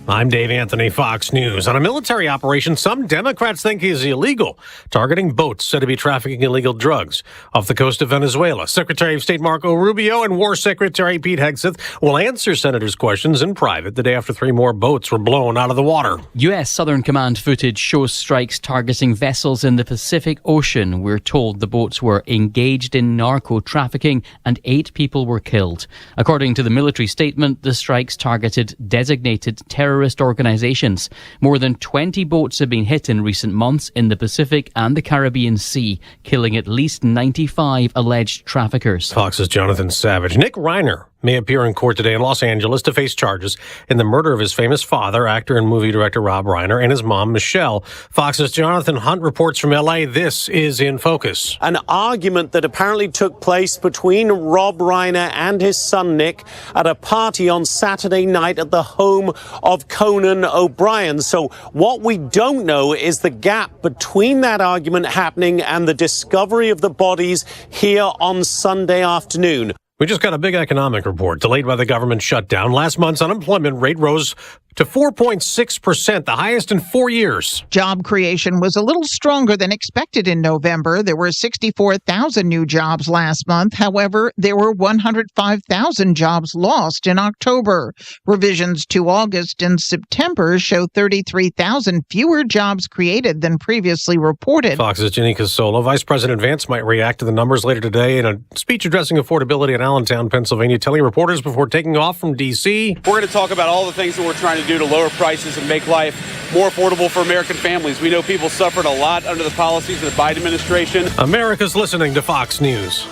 I'm Dave Anthony, Fox News. On a military operation some Democrats think is illegal, targeting boats said to be trafficking illegal drugs off the coast of Venezuela. Secretary of State Marco Rubio and War Secretary Pete Hegseth will answer senators' questions in private the day after 3 more boats were blown out of the water. U.S. Southern Command footage shows strikes targeting vessels in the Pacific Ocean. We're told the boats were engaged in narco trafficking and 8 people were killed. According to the military statement, the strikes targeted designated terrorist organizations. More than 20 boats have been hit in recent months in the Pacific and the Caribbean Sea, killing at least 95 alleged traffickers. Fox's Jonathan Savage. Nick Reiner may appear in court today in Los Angeles to face charges in the murder of his famous father, actor and movie director Rob Reiner, and his mom, Michelle. Fox's Jonathan Hunt reports from L.A. This is In Focus. An argument that apparently took place between Rob Reiner and his son, Nick, at a party on Saturday night at the home of Conan O'Brien. So what we don't know is the gap between that argument happening and the discovery of the bodies here on Sunday afternoon. We just got a big economic report delayed by the government shutdown. Last month's unemployment rate rose to 4.6%, the highest in 4 years. Job creation was a little stronger than expected in November. There were 64,000 new jobs last month. However, there were 105,000 jobs lost in October. Revisions to August and September show 33,000 fewer jobs created than previously reported. Fox's Ginny Casolo. Vice President Vance might react to the numbers later today in a speech addressing affordability in Allentown, Pennsylvania, telling reporters before taking off from D.C. We're going to talk about all the things that we're trying to do to lower prices and make life more affordable for American families. We know people suffered a lot under the policies of the Biden administration. America's listening to Fox News.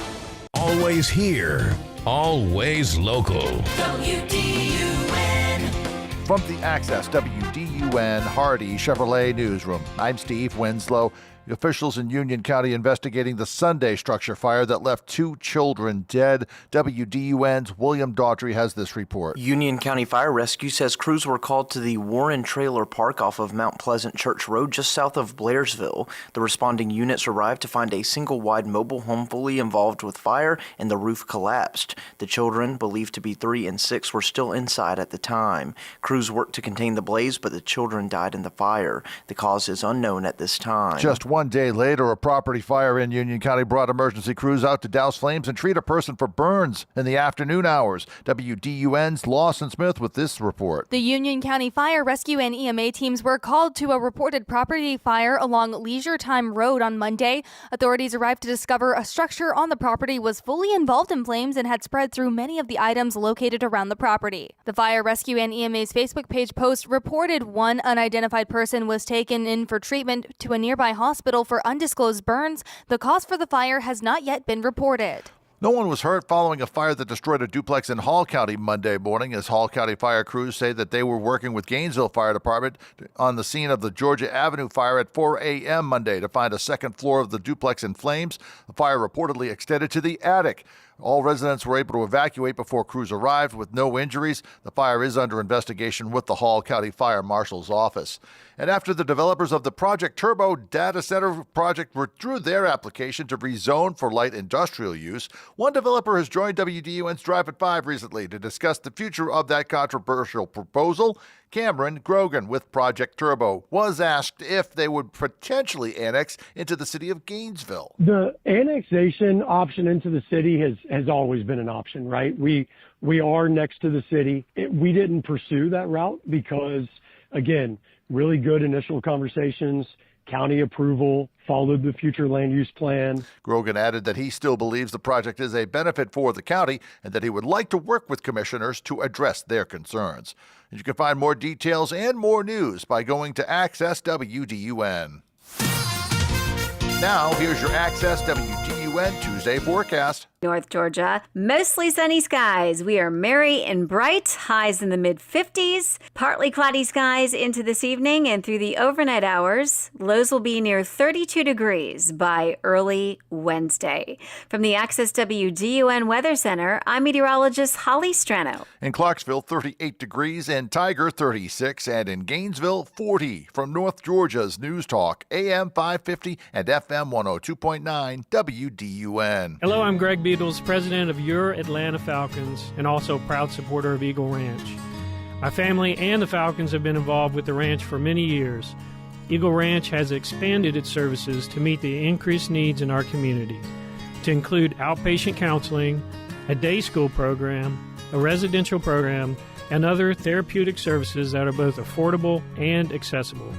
Always here, always local. WDUN. From the Access WDUN Hardy Chevrolet Newsroom, I'm Steve Winslow. Officials in Union County investigating the Sunday structure fire that left 2 children dead. WDUN's William Daughtry has this report. Union County Fire Rescue says crews were called to the Warren Trailer Park off of Mount Pleasant Church Road just south of Blairsville. The responding units arrived to find a single-wide mobile home fully involved with fire and the roof collapsed. The children, believed to be 3 and 6, were still inside at the time. Crews worked to contain the blaze, but the children died in the fire. The cause is unknown at this time. Just 1 day later, a property fire in Union County brought emergency crews out to douse flames and treat a person for burns in the afternoon hours. WDUN's Lawson Smith with this report. The Union County Fire Rescue and EMA teams were called to a reported property fire along Leisure Time Road on Monday. Authorities arrived to discover a structure on the property was fully involved in flames and had spread through many of the items located around the property. The Fire Rescue and EMA's Facebook page post reported one unidentified person was taken in for treatment to a nearby hospital for undisclosed burns. The cause for the fire has not yet been reported. No one was hurt following a fire that destroyed a duplex in Hall County Monday morning, as Hall County fire crews say that they were working with Gainesville Fire Department on the scene of the Georgia Avenue fire at 4 a.m. Monday to find a second floor of the duplex in flames. The fire reportedly extended to the attic. All residents were able to evacuate before crews arrived with no injuries. The fire is under investigation with the Hall County Fire Marshal's office. And after the developers of the Project Turbo data center project withdrew their application to rezone for light industrial use, one developer has joined WDUN's Drive at 5 recently to discuss the future of that controversial proposal. Cameron Grogan with Project Turbo was asked if they would potentially annex into the city of Gainesville. The annexation option into the city has always been an option, right? We are next to the city. We didn't pursue that route because, again, really good initial conversations, county approval, followed the future land use plan. Grogan added that he still believes the project is a benefit for the county and that he would like to work with commissioners to address their concerns. And you can find more details and more news by going to Access WDUN. Now, here's your Access WDUN Tuesday forecast. North Georgia, mostly sunny skies. We are merry and bright, highs in the mid-50s. Partly cloudy skies into this evening and through the overnight hours. Lows will be near 32 degrees by early Wednesday. From the Access WDUN Weather Center, I'm meteorologist Holly Strano. In Clarksville, 38 degrees, in Tiger, 36, and in Gainesville, 40. From North Georgia's News Talk, AM 550 and FM 102.9 WDUN. Hello, I'm Greg Beatles, president of Your Atlanta Falcons and also proud supporter of Eagle Ranch. My family and the Falcons have been involved with the ranch for many years. Eagle Ranch has expanded its services to meet the increased needs in our community, to include outpatient counseling, a day school program, a residential program, and other therapeutic services that are both affordable and accessible.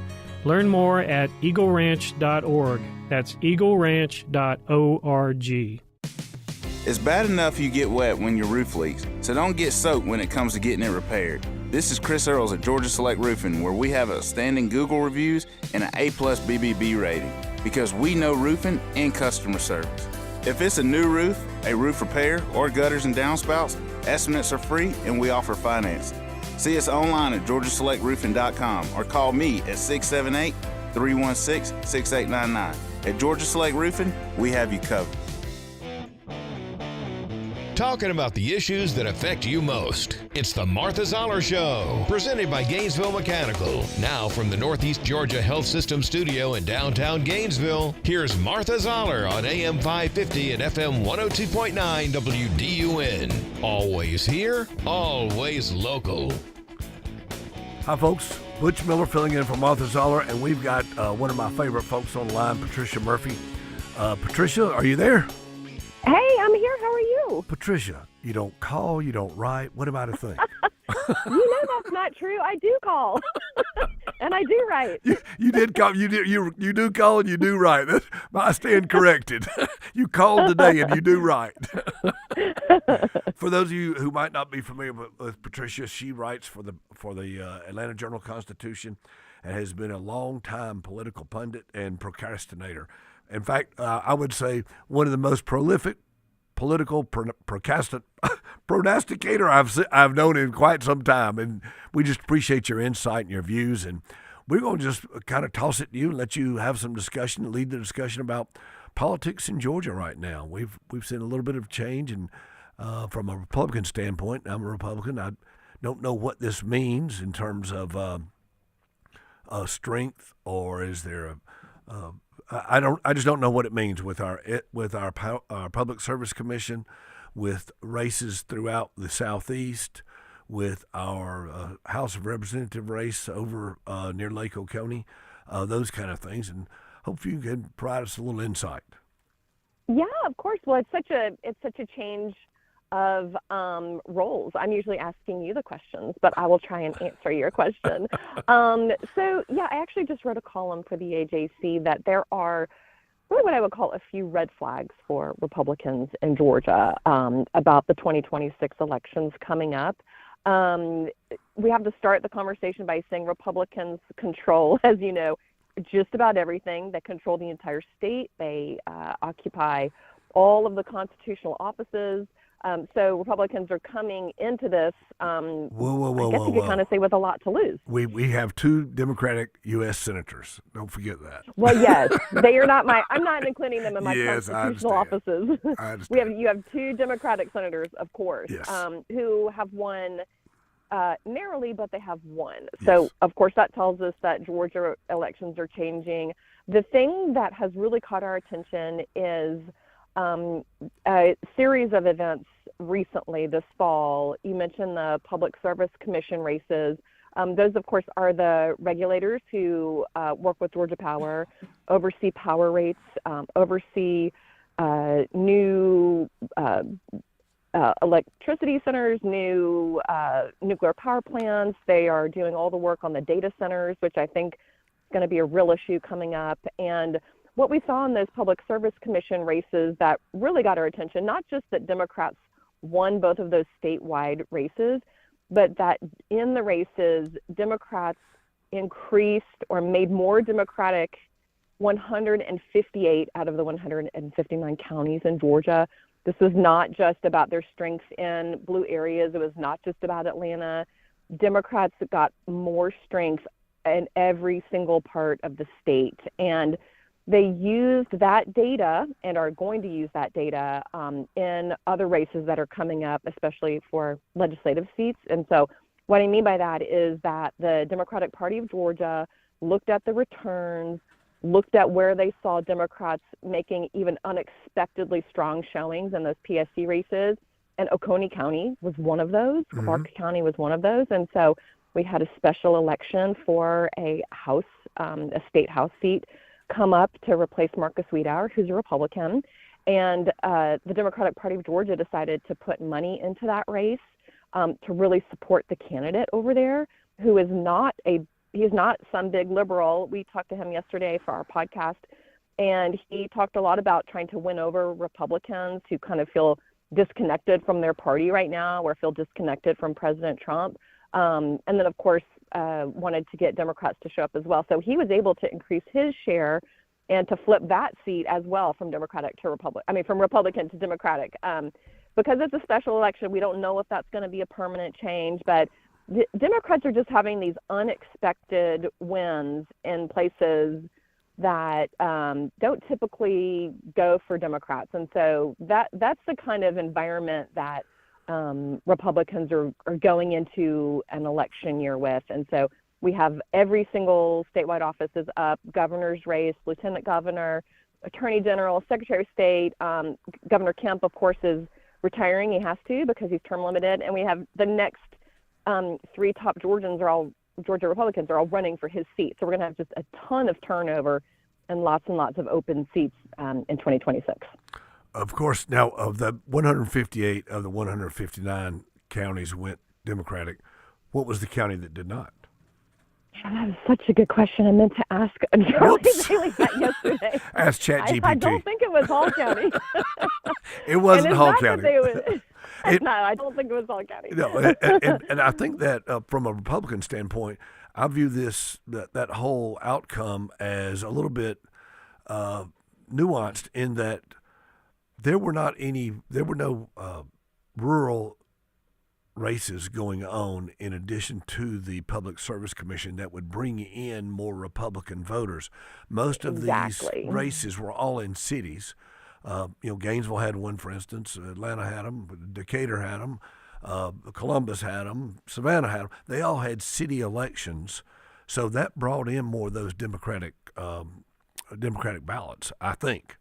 Learn more at eagleranch.org. That's eagleranch.org. It's bad enough you get wet when your roof leaks, so don't get soaked when it comes to getting it repaired. This is Chris Earls at Georgia Select Roofing, where we have outstanding Google reviews and an A+ BBB rating, because we know roofing and customer service. If it's a new roof, a roof repair, or gutters and downspouts, Estimates are free, and we offer financing. See us online at georgiaselectroofing.com or call me at 678-316-6899. At Georgia Select Roofing, we have you covered. Talking about the issues that affect you most. It's the Martha Zoller Show, presented by Gainesville Mechanical. Now from the Northeast Georgia Health System studio in downtown Gainesville, here's Martha Zoller on AM 550 and FM 102.9 WDUN. Always here, always local. Hi, folks. Butch Miller filling in for Martha Zoller, and we've got one of my favorite folks on the line, Patricia Murphy. Patricia, are you there? Hey, I'm here. How are you? Patricia, you don't call, you don't write. What about a thing? You know that's not true. I do call, and I do write. You did call. You do call and you do write. I stand corrected. You called today and you do write. For those of you who might not be familiar with Patricia, she writes for the Atlanta Journal-Constitution and has been a long-time political pundit and procrastinator. In fact, I would say one of the most prolific political prognosticator I've known in quite some time, and we just appreciate your insight and your views. And we're going to just kind of toss it to you and let you have some discussion, lead the discussion about politics in Georgia right now. We've seen a little bit of change, and from a Republican standpoint, I'm a Republican. I don't know what this means in terms of strength, or is there I just don't know what it means with our Public Service Commission, with races throughout the Southeast, with our House of Representative race over near Lake Oconee, those kind of things, and hopefully you can provide us a little insight. Yeah, of course. Well, it's such a change of roles. I'm usually asking you the questions, but I will try and answer your question. So, yeah, I actually just wrote a column for the AJC that there are really what I would call a few red flags for Republicans in Georgia about the 2026 elections coming up. We have to start the conversation by saying Republicans control, as you know, just about everything. They control the entire state. They occupy all of the constitutional offices. So Republicans are coming into this, I guess you could kind of say, with a lot to lose. We have 2 Democratic U.S. senators. Don't forget that. Well, yes. They are not I'm not including them in my yes, constitutional offices. I understand. You have 2 Democratic senators, of course, yes. Who have won narrowly, but they have won. So, of course, that tells us that Georgia elections are changing. The thing that has really caught our attention is a series of events recently this fall. You mentioned the Public Service Commission races. Those, of course, are the regulators who work with Georgia Power, oversee power rates, oversee new electricity centers, new nuclear power plants. They are doing all the work on the data centers, which I think is going to be a real issue coming up. And what we saw in those Public Service Commission races that really got our attention, not just that Democrats won both of those statewide races, but that in the races, Democrats increased or made more Democratic 158 out of the 159 counties in Georgia. This was not just about their strengths in blue areas. It was not just about Atlanta. Democrats got more strength in every single part of the state. And they used that data and are going to use that data in other races that are coming up, especially for legislative seats. And so what I mean by that is that the Democratic Party of Georgia looked at the returns, looked at where they saw Democrats making even unexpectedly strong showings in those PSC races. And Oconee County was one of those. Clark County was one of those. And so we had a special election for a state house seat come up to replace Marcus Wiedauer, who's a Republican. And the Democratic Party of Georgia decided to put money into that race to really support the candidate over there, who is he's not some big liberal. We talked to him yesterday for our podcast, and he talked a lot about trying to win over Republicans who kind of feel disconnected from their party right now or feel disconnected from President Trump. And then, of course, wanted to get Democrats to show up as well. So he was able to increase his share and to flip that seat as well from Republican to Democratic. because it's a special election, we don't know if that's going to be a permanent change, but Democrats are just having these unexpected wins in places that don't typically go for Democrats. And so that's the kind of environment that Republicans are going into an election year with. And so we have every single statewide office is up, governor's race, lieutenant governor, attorney general, secretary of state. Governor Kemp, of course, is retiring. He has to because he's term limited. And we have the next three top Georgia Republicans are all running for his seat. So we're going to have just a ton of turnover and lots of open seats in 2026. Of course, now of the 158 of the 159 counties went Democratic, what was the county that did not? That is such a good question. I meant to ask Charlie Bailey that yesterday. Ask ChatGPT. I don't think it was Hall County. It wasn't Hall County. No, I don't think it was Hall County. No, and I think that from a Republican standpoint, I view that whole outcome as a little bit nuanced in that there were no rural races going on in addition to the Public Service Commission that would bring in more Republican voters. Most of these races were all in cities. Gainesville had one, for instance. Atlanta had them. Decatur had them. Columbus had them. Savannah had them. They all had city elections, so that brought in more of those Democratic ballots, I think.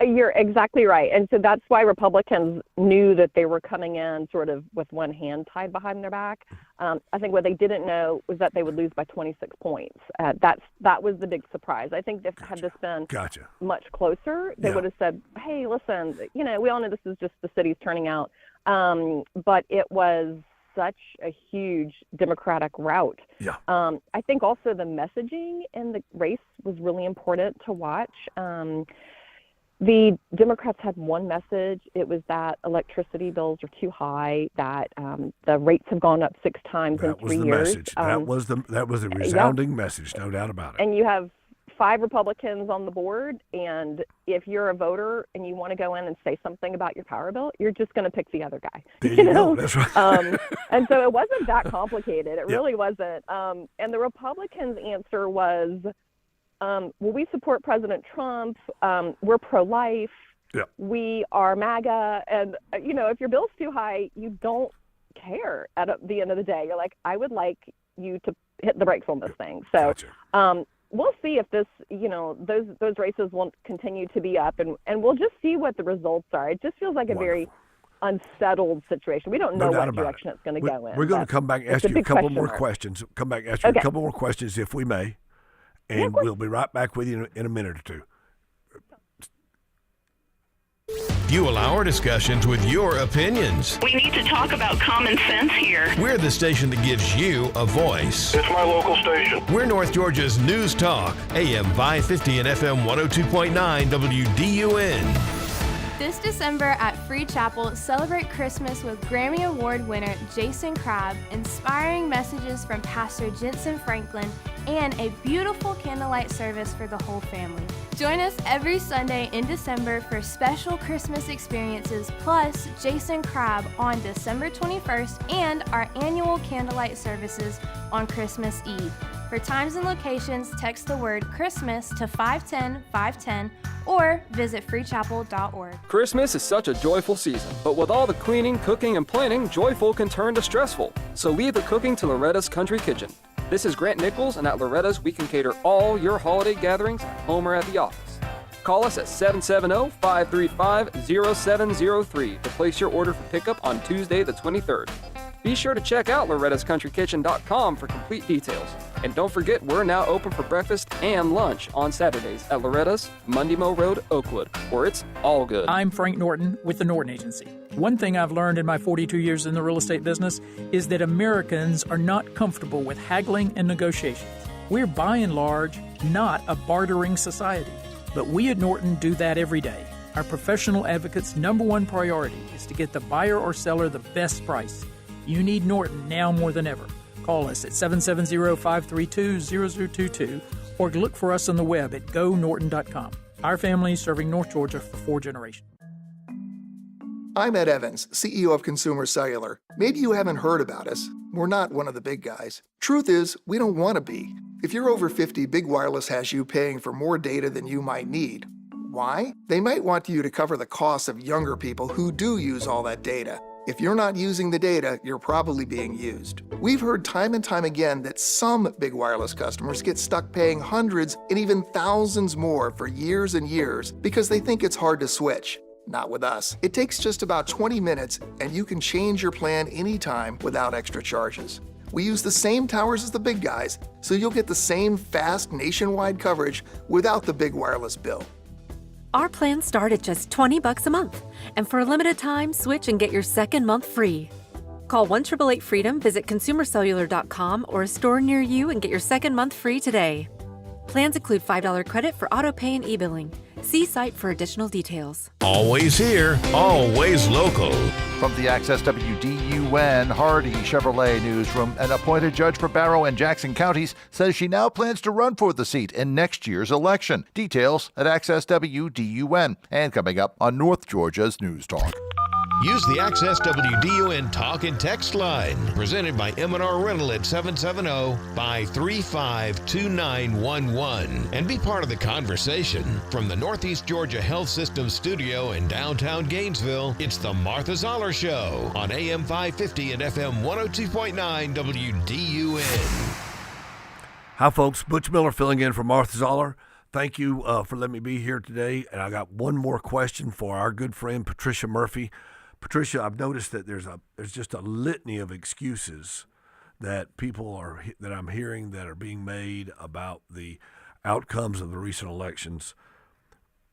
You're exactly right. And so that's why Republicans knew that they were coming in sort of with one hand tied behind their back. I think what they didn't know was that they would lose by 26 points. That was the big surprise. I think if had this been much closer, they would have said, hey, listen, we all know this is just the cities turning out. But it was such a huge Democratic rout. Yeah. I think also the messaging in the race was really important to watch. The Democrats had one message. It was that electricity bills are too high, that the rates have gone up 6 times in 3 years. That was the resounding message, no doubt about it. And you have 5 Republicans on the board, and if you're a voter and you want to go in and say something about your power bill, you're just going to pick the other guy. There you go. That's right. And so it wasn't that complicated. It really wasn't. And the Republicans' answer was, well, we support President Trump. We're pro-life. Yeah. We are MAGA. And, if your bill's too high, you don't care at the end of the day. You're like, I would like you to hit the brakes on this thing. So we'll see if this, those races won't continue to be up. And we'll just see what the results are. It just feels like a very unsettled situation. We don't know what direction it's going to go in. We're going to come back and ask you a couple more questions. Come back and ask you a couple more questions if we may. And we'll be right back with you in a minute or two. Fuel our discussions with your opinions. We need to talk about common sense here. We're the station that gives you a voice. It's my local station. We're North Georgia's News Talk, AM 550 and FM 102.9 WDUN. This December at Free Chapel, celebrate Christmas with Grammy Award winner Jason Crabb, inspiring messages from Pastor Jensen Franklin, and a beautiful candlelight service for the whole family. Join us every Sunday in December for special Christmas experiences, plus Jason Crabb on December 21st and our annual candlelight services on Christmas Eve. For times and locations, text the word Christmas to 510-510 or visit freechapel.org. Christmas is such a joyful season, but with all the cleaning, cooking, and planning, joyful can turn to stressful. So leave the cooking to Loretta's Country Kitchen. This is Grant Nichols, and at Loretta's, we can cater all your holiday gatherings at home or at the office. Call us at 770-535-0703 to place your order for pickup on Tuesday the 23rd. Be sure to check out lorettascountrykitchen.com for complete details. And don't forget, we're now open for breakfast and lunch on Saturdays at Loretta's, Monday Mill Road, Oakwood, where it's all good. I'm Frank Norton with the Norton Agency. One thing I've learned in my 42 years in the real estate business is that Americans are not comfortable with haggling and negotiations. We're by and large not a bartering society, but we at Norton do that every day. Our professional advocates' number one priority is to get the buyer or seller the best price. You need Norton now more than ever. Call us at 770-532-0022 or look for us on the web at gonorton.com. Our family is serving North Georgia for 4 generations. I'm Ed Evans, CEO of Consumer Cellular. Maybe you haven't heard about us. We're not one of the big guys. Truth is, we don't want to be. If you're over 50, Big Wireless has you paying for more data than you might need. Why? They might want you to cover the costs of younger people who do use all that data. If you're not using the data, you're probably being used. We've heard time and time again that some Big Wireless customers get stuck paying hundreds and even thousands more for years and years because they think it's hard to switch. Not with us. It takes just about 20 minutes and you can change your plan anytime without extra charges. We use the same towers as the big guys, so you'll get the same fast nationwide coverage without the big wireless bill. Our plans start at just $20 a month. And for a limited time, switch and get your second month free. Call 1-888-FREEDOM, visit consumercellular.com or a store near you and get your second month free today. Plans include $5 credit for auto pay and e-billing. See site for additional details. Always here, always local. From the Access WDUN Hardy Chevrolet newsroom, an appointed judge for Barrow and Jackson counties says she now plans to run for the seat in next year's election. Details at Access WDUN. And coming up on North Georgia's News Talk. Use the Access WDUN Talk and Text line, presented by M&R Rental at 770-535-2911, and be part of the conversation. From the Northeast Georgia Health System studio in downtown Gainesville, it's the Martha Zoller Show on AM 550 and FM 102.9 WDUN. Hi, folks. Butch Miller filling in for Martha Zoller. Thank you for letting me be here today. And I got one more question for our good friend Patricia Murphy. Patricia, I've noticed that there's just a litany of excuses that that I'm hearing that are being made about the outcomes of the recent elections.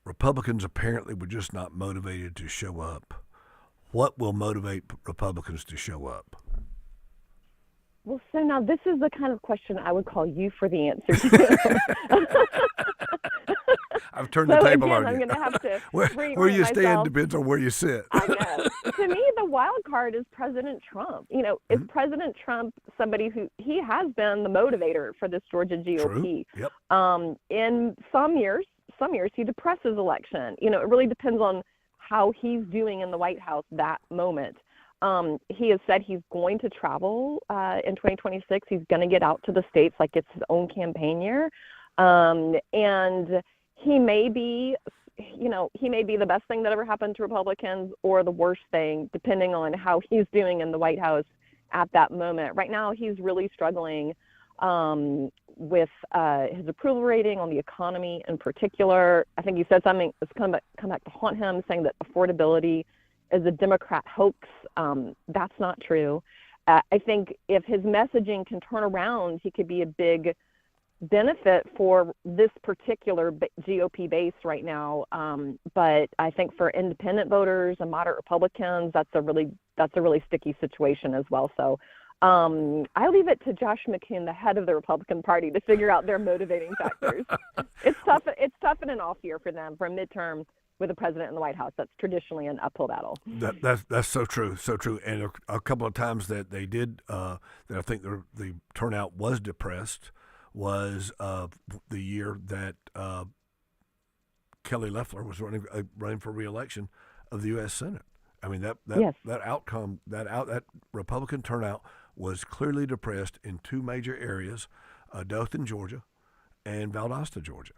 Republicans apparently were just not motivated to show up. What will motivate Republicans to show up? Well, so now this is the kind of question I would call you for the answer to. I've turned the table again, on I'm you. going to have to where you myself. stand depends on where you sit. I know. To me, the wild card is President Trump. Is President Trump somebody who he has been the motivator for this Georgia GOP? True. Yep. In some years he depresses election. It really depends on how he's doing in the White House that moment. He has said he's going to travel in 2026. He's going to get out to the states like it's his own campaign year. And he may be the best thing that ever happened to Republicans or the worst thing, depending on how he's doing in the White House at that moment. Right now, he's really struggling with his approval rating on the economy in particular. I think he said something that's come back to haunt him, saying that affordability is a Democrat hoax. That's not true. I think if his messaging can turn around, he could be a big benefit for this particular GOP base right now. But I think for independent voters and moderate Republicans, that's a really sticky situation as well. So I leave it to Josh McCune, the head of the Republican Party, to figure out their motivating factors. It's tough in an off year for them, for a midterm with a president in the White House. That's traditionally an uphill battle. That's so true, so true. And a couple of times that they did, that I think the turnout was depressed, was the year that Kelly Loeffler was running for re-election of the U.S. Senate. I mean that outcome, that Republican turnout was clearly depressed in two major areas, Dothan, Georgia, and Valdosta, Georgia.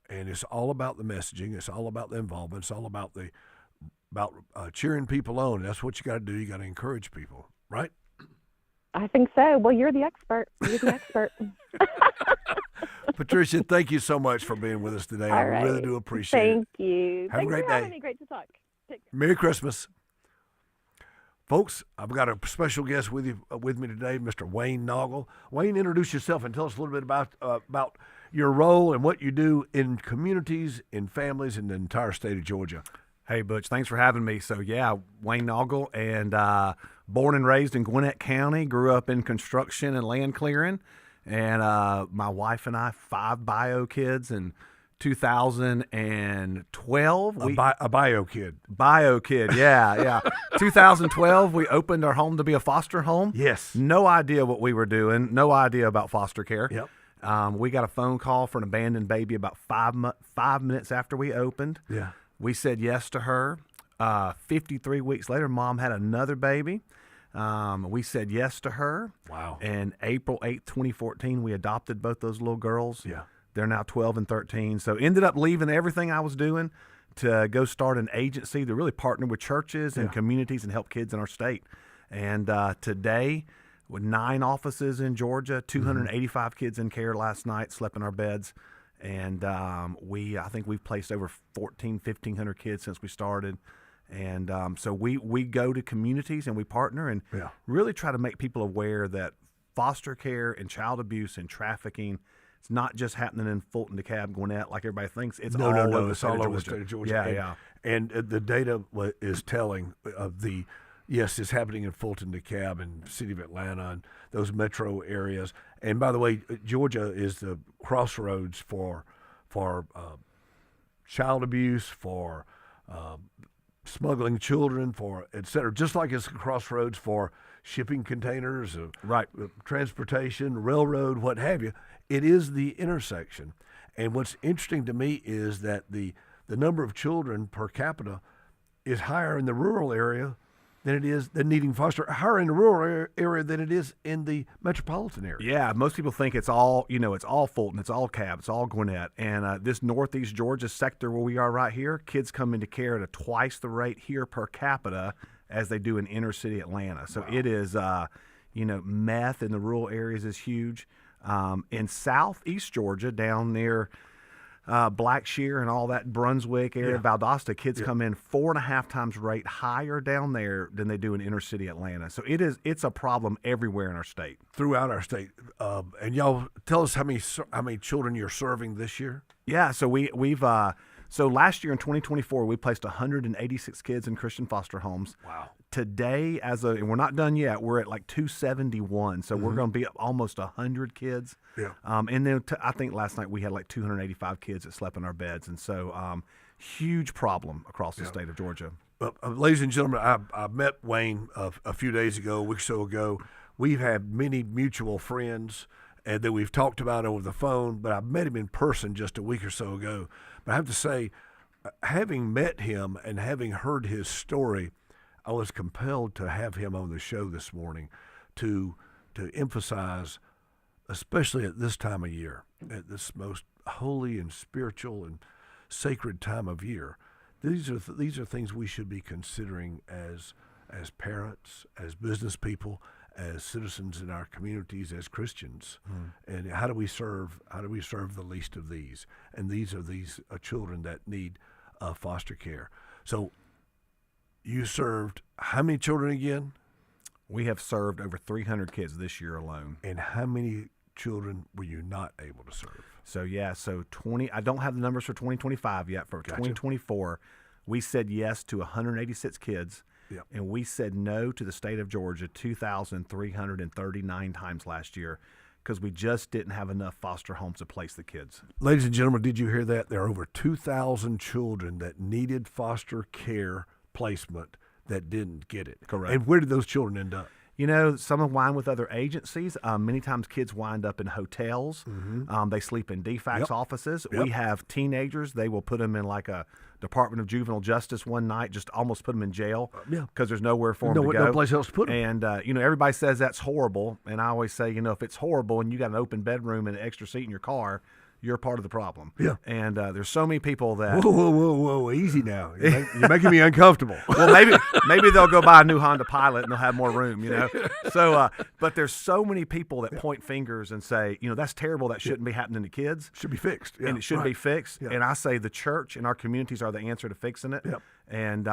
And it's all about the messaging. It's all about the involvement. It's all about cheering people on. That's what you got to do. You got to encourage people, right? I think so. Well, you're the expert. Patricia, thank you so much for being with us today. I really do appreciate it. Thank you. Have a great day. Having me. Great to talk. Merry Christmas. Folks, I've got a special guest with me today, Mr. Wayne Noggle. Wayne, introduce yourself and tell us a little bit about your role and what you do in communities, in families, in the entire state of Georgia. Hey, Butch, thanks for having me. So, Wayne Noggle, and born and raised in Gwinnett County, grew up in construction and land clearing, and my wife and I, 5 bio kids, and 2012. A bio kid. Bio kid, yeah. 2012, we opened our home to be a foster home. Yes. No idea what we were doing. No idea about foster care. Yep. We got a phone call for an abandoned baby about 5 minutes after we opened. Yeah. We said yes to her. 53 weeks later, Mom had another baby. We said yes to her. Wow. And April 8th, 2014, we adopted both those little girls. Yeah. They're now 12 and 13. So ended up leaving everything I was doing to go start an agency to really partner with churches and communities and help kids in our state. And today, with 9 offices in Georgia, 285 kids in care last night, slept in our beds. And I think we've placed over 1,500 kids since we started. And so we go to communities and we partner and really try to make people aware that foster care and child abuse and trafficking, it's not just happening in Fulton, DeKalb, Gwinnett like everybody thinks. It's all over the state of Georgia. And the data is telling of yes, it's happening in Fulton, DeKalb, and the city of Atlanta, and those metro areas. And by the way, Georgia is the crossroads for child abuse, for smuggling children, for et cetera, just like it's a crossroads for shipping containers, transportation, railroad, what have you. It is the intersection. And what's interesting to me is that the number of children per capita is higher in the rural area than it is than needing foster, higher in the rural area than it is in the metropolitan area. Yeah, most people think it's all, it's all Fulton, it's all Cab, it's all Gwinnett. And this northeast Georgia sector where we are right here, kids come into care at twice the rate here per capita as they do in inner city Atlanta. So it is, meth in the rural areas is huge. In southeast Georgia, down near Blackshear and all that Brunswick area, Valdosta, kids come in 4.5 times rate higher down there than they do in inner city Atlanta. So it's a problem everywhere in our state. Throughout our state. And y'all tell us how many children you're serving this year? Yeah, so we've so last year in 2024 we placed 186 kids in Christian foster homes. Wow. Today, and we're not done yet, we're at like 271. So we're going to be up almost 100 kids. Yeah. And then I think last night we had like 285 kids that slept in our beds. And so huge problem across the state of Georgia. Ladies and gentlemen, I met Wayne a few days ago, a week or so ago. We've had many mutual friends and that we've talked about over the phone, but I met him in person just a week or so ago. But I have to say, having met him and having heard his story, I was compelled to have him on the show this morning to emphasize, especially at this time of year, at this most holy and spiritual and sacred time of year, these are things we should be considering as parents, as business people, as citizens in our communities, as Christians. And how do we serve the least of these? And these are children that need foster care. So you served how many children again? We have served over 300 kids this year alone. And how many children were you not able to serve? So 20. I don't have the numbers for 2025 yet. For 2024, we said yes to 186 kids, and we said no to the state of Georgia 2,339 times last year because we just didn't have enough foster homes to place the kids. Ladies and gentlemen, did you hear that? There are over 2,000 children that needed foster care placement that didn't get it. Correct. And where did those children end up? Some have wind with other agencies. Many times kids wind up in hotels. They sleep in DFACS offices. We have teenagers. They will put them in like a Department of Juvenile Justice one night, just almost put them in jail because there's nowhere for them to go. No place else to put them. And, everybody says that's horrible. And I always say, if it's horrible and you got an open bedroom and an extra seat in your car, you're part of the problem. Yeah. And there's so many people that... Whoa, easy now. You're making me uncomfortable. Well, maybe they'll go buy a new Honda Pilot and they'll have more room, So, but there's so many people that point fingers and say, that's terrible. That shouldn't be happening to kids. Should be fixed. And it should be fixed. Yeah. And I say the church and our communities are the answer to fixing it. Yep. And,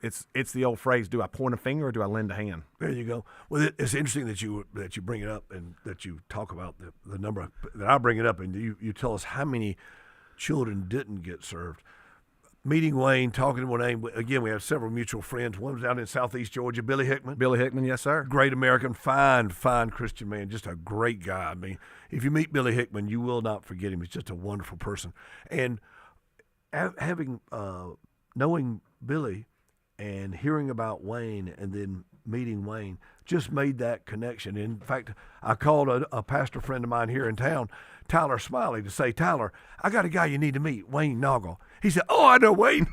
it's the old phrase, do I point a finger or do I lend a hand? There you go. Well, it's interesting that you bring it up and that you talk about the number that I bring it up and you tell us how many children didn't get served. Meeting Wayne, talking to Wayne. Again, we have several mutual friends. One was out in southeast Georgia, Billy Hickman. Billy Hickman, yes, sir. Great American, fine Christian man, just a great guy. I mean, if you meet Billy Hickman, you will not forget him. He's just a wonderful person. And knowing Billy and hearing about Wayne and then meeting Wayne just made that connection. In fact, I called a pastor friend of mine here in town, Tyler Smiley, to say, Tyler, I got a guy you need to meet, Wayne Noggle. He said, oh, I know Wayne.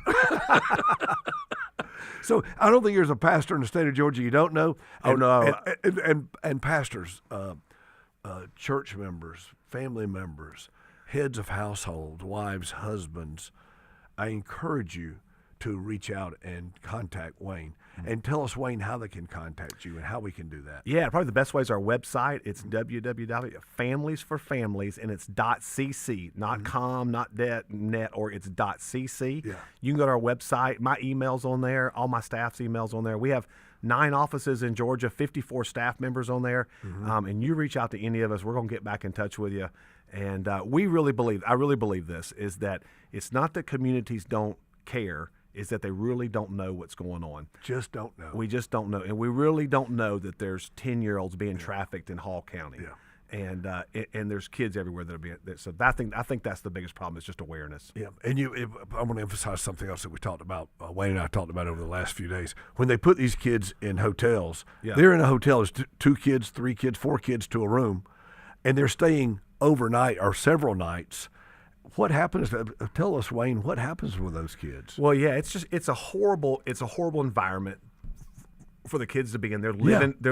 So I don't think there's a pastor in the state of Georgia you don't know. And pastors, church members, family members, heads of households, wives, husbands, I encourage you to reach out and contact Wayne and tell us, Wayne, how they can contact you and how we can do that. Yeah, probably the best way is our website. It's www.familiesforfamilies, and it's .cc, not .com, not .net, or it's .cc. Yeah. You can go to our website. My email's on there. All my staff's email's on there. We have 9 offices in Georgia, 54 staff members on there, and you reach out to any of us, we're going to get back in touch with you. And I really believe this, is that it's not that communities don't care, is that they really don't know what's going on. Just don't know. We just don't know. And we really don't know that there's 10-year-olds being trafficked in Hall County. Yeah. And there's kids everywhere that are being. So I think that's the biggest problem. It's just awareness. Yeah, and I want to emphasize something else that we talked about. Wayne and I talked about over the last few days. When they put these kids in hotels, they're in a hotel. There's 2 kids, 3 kids, 4 kids to a room, and they're staying overnight or several nights. What happens? Tell us, Wayne. What happens with those kids? Well, yeah, it's a horrible environment for the kids to be in. They're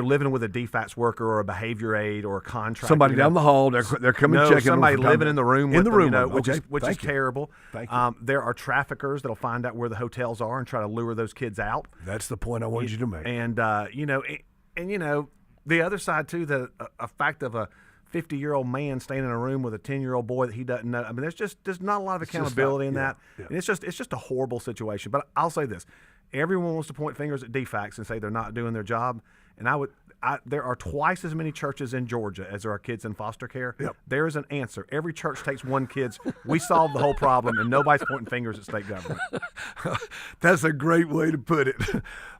living with a DFATS worker or a behavior aide or a contractor. Somebody down the hall. They're coming checking. Somebody living in the room with them, which is terrible. Thank you. There are traffickers that'll find out where the hotels are and try to lure those kids out. That's the point I wanted you to make. And the other side too, the fact of a 50-year-old man staying in a room with a 10-year-old boy that he doesn't know. I mean, there's not a lot of accountability in that. Yeah. And it's just a horrible situation. But I'll say this: everyone wants to point fingers at DFACS and say they're not doing their job. And there are twice as many churches in Georgia as there are kids in foster care. Yep. There is an answer. Every church takes 1 kid. We solve the whole problem, and nobody's pointing fingers at state government. That's a great way to put it.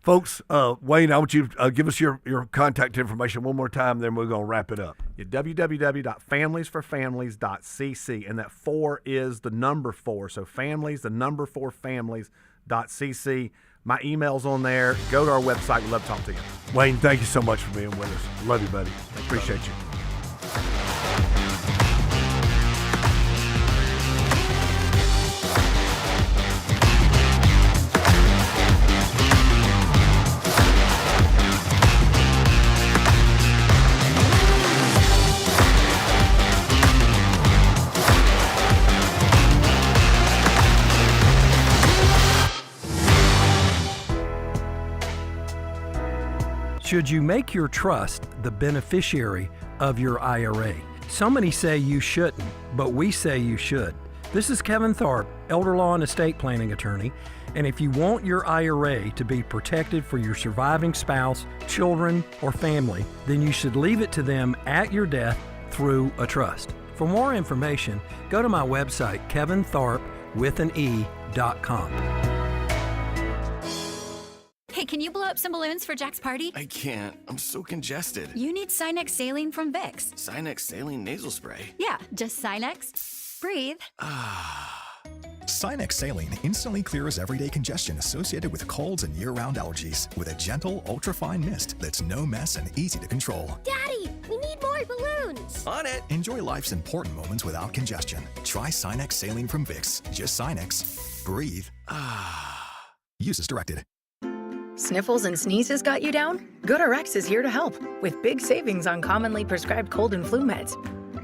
Folks, Wayne, I want you to give us your contact information one more time, then we're going to wrap it up. www.familiesforfamilies.cc, and that 4 is the number 4. So families, the number 4 families.cc. My email's on there. Go to our website. We'd love to talk to you. Wayne, thank you so much for being with us. Love you, buddy. Appreciate you. Should you make your trust the beneficiary of your IRA? So many say you shouldn't, but we say you should. This is Kevin Tharp, elder law and estate planning attorney, and if you want your IRA to be protected for your surviving spouse, children, or family, then you should leave it to them at your death through a trust. For more information, go to my website, kevintharp.com. Hey, can you blow up some balloons for Jack's party? I can't. I'm so congested. You need Sinex Saline from Vicks. Sinex Saline nasal spray? Yeah, just Sinex. Breathe. Sinex Saline instantly clears everyday congestion associated with colds and year-round allergies with a gentle, ultra-fine mist that's no mess and easy to control. Daddy, we need more balloons. On it. Enjoy life's important moments without congestion. Try Sinex Saline from Vicks. Just Sinex. Breathe. Use as directed. Sniffles and sneezes got you down? GoodRx is here to help with big savings on commonly prescribed cold and flu meds.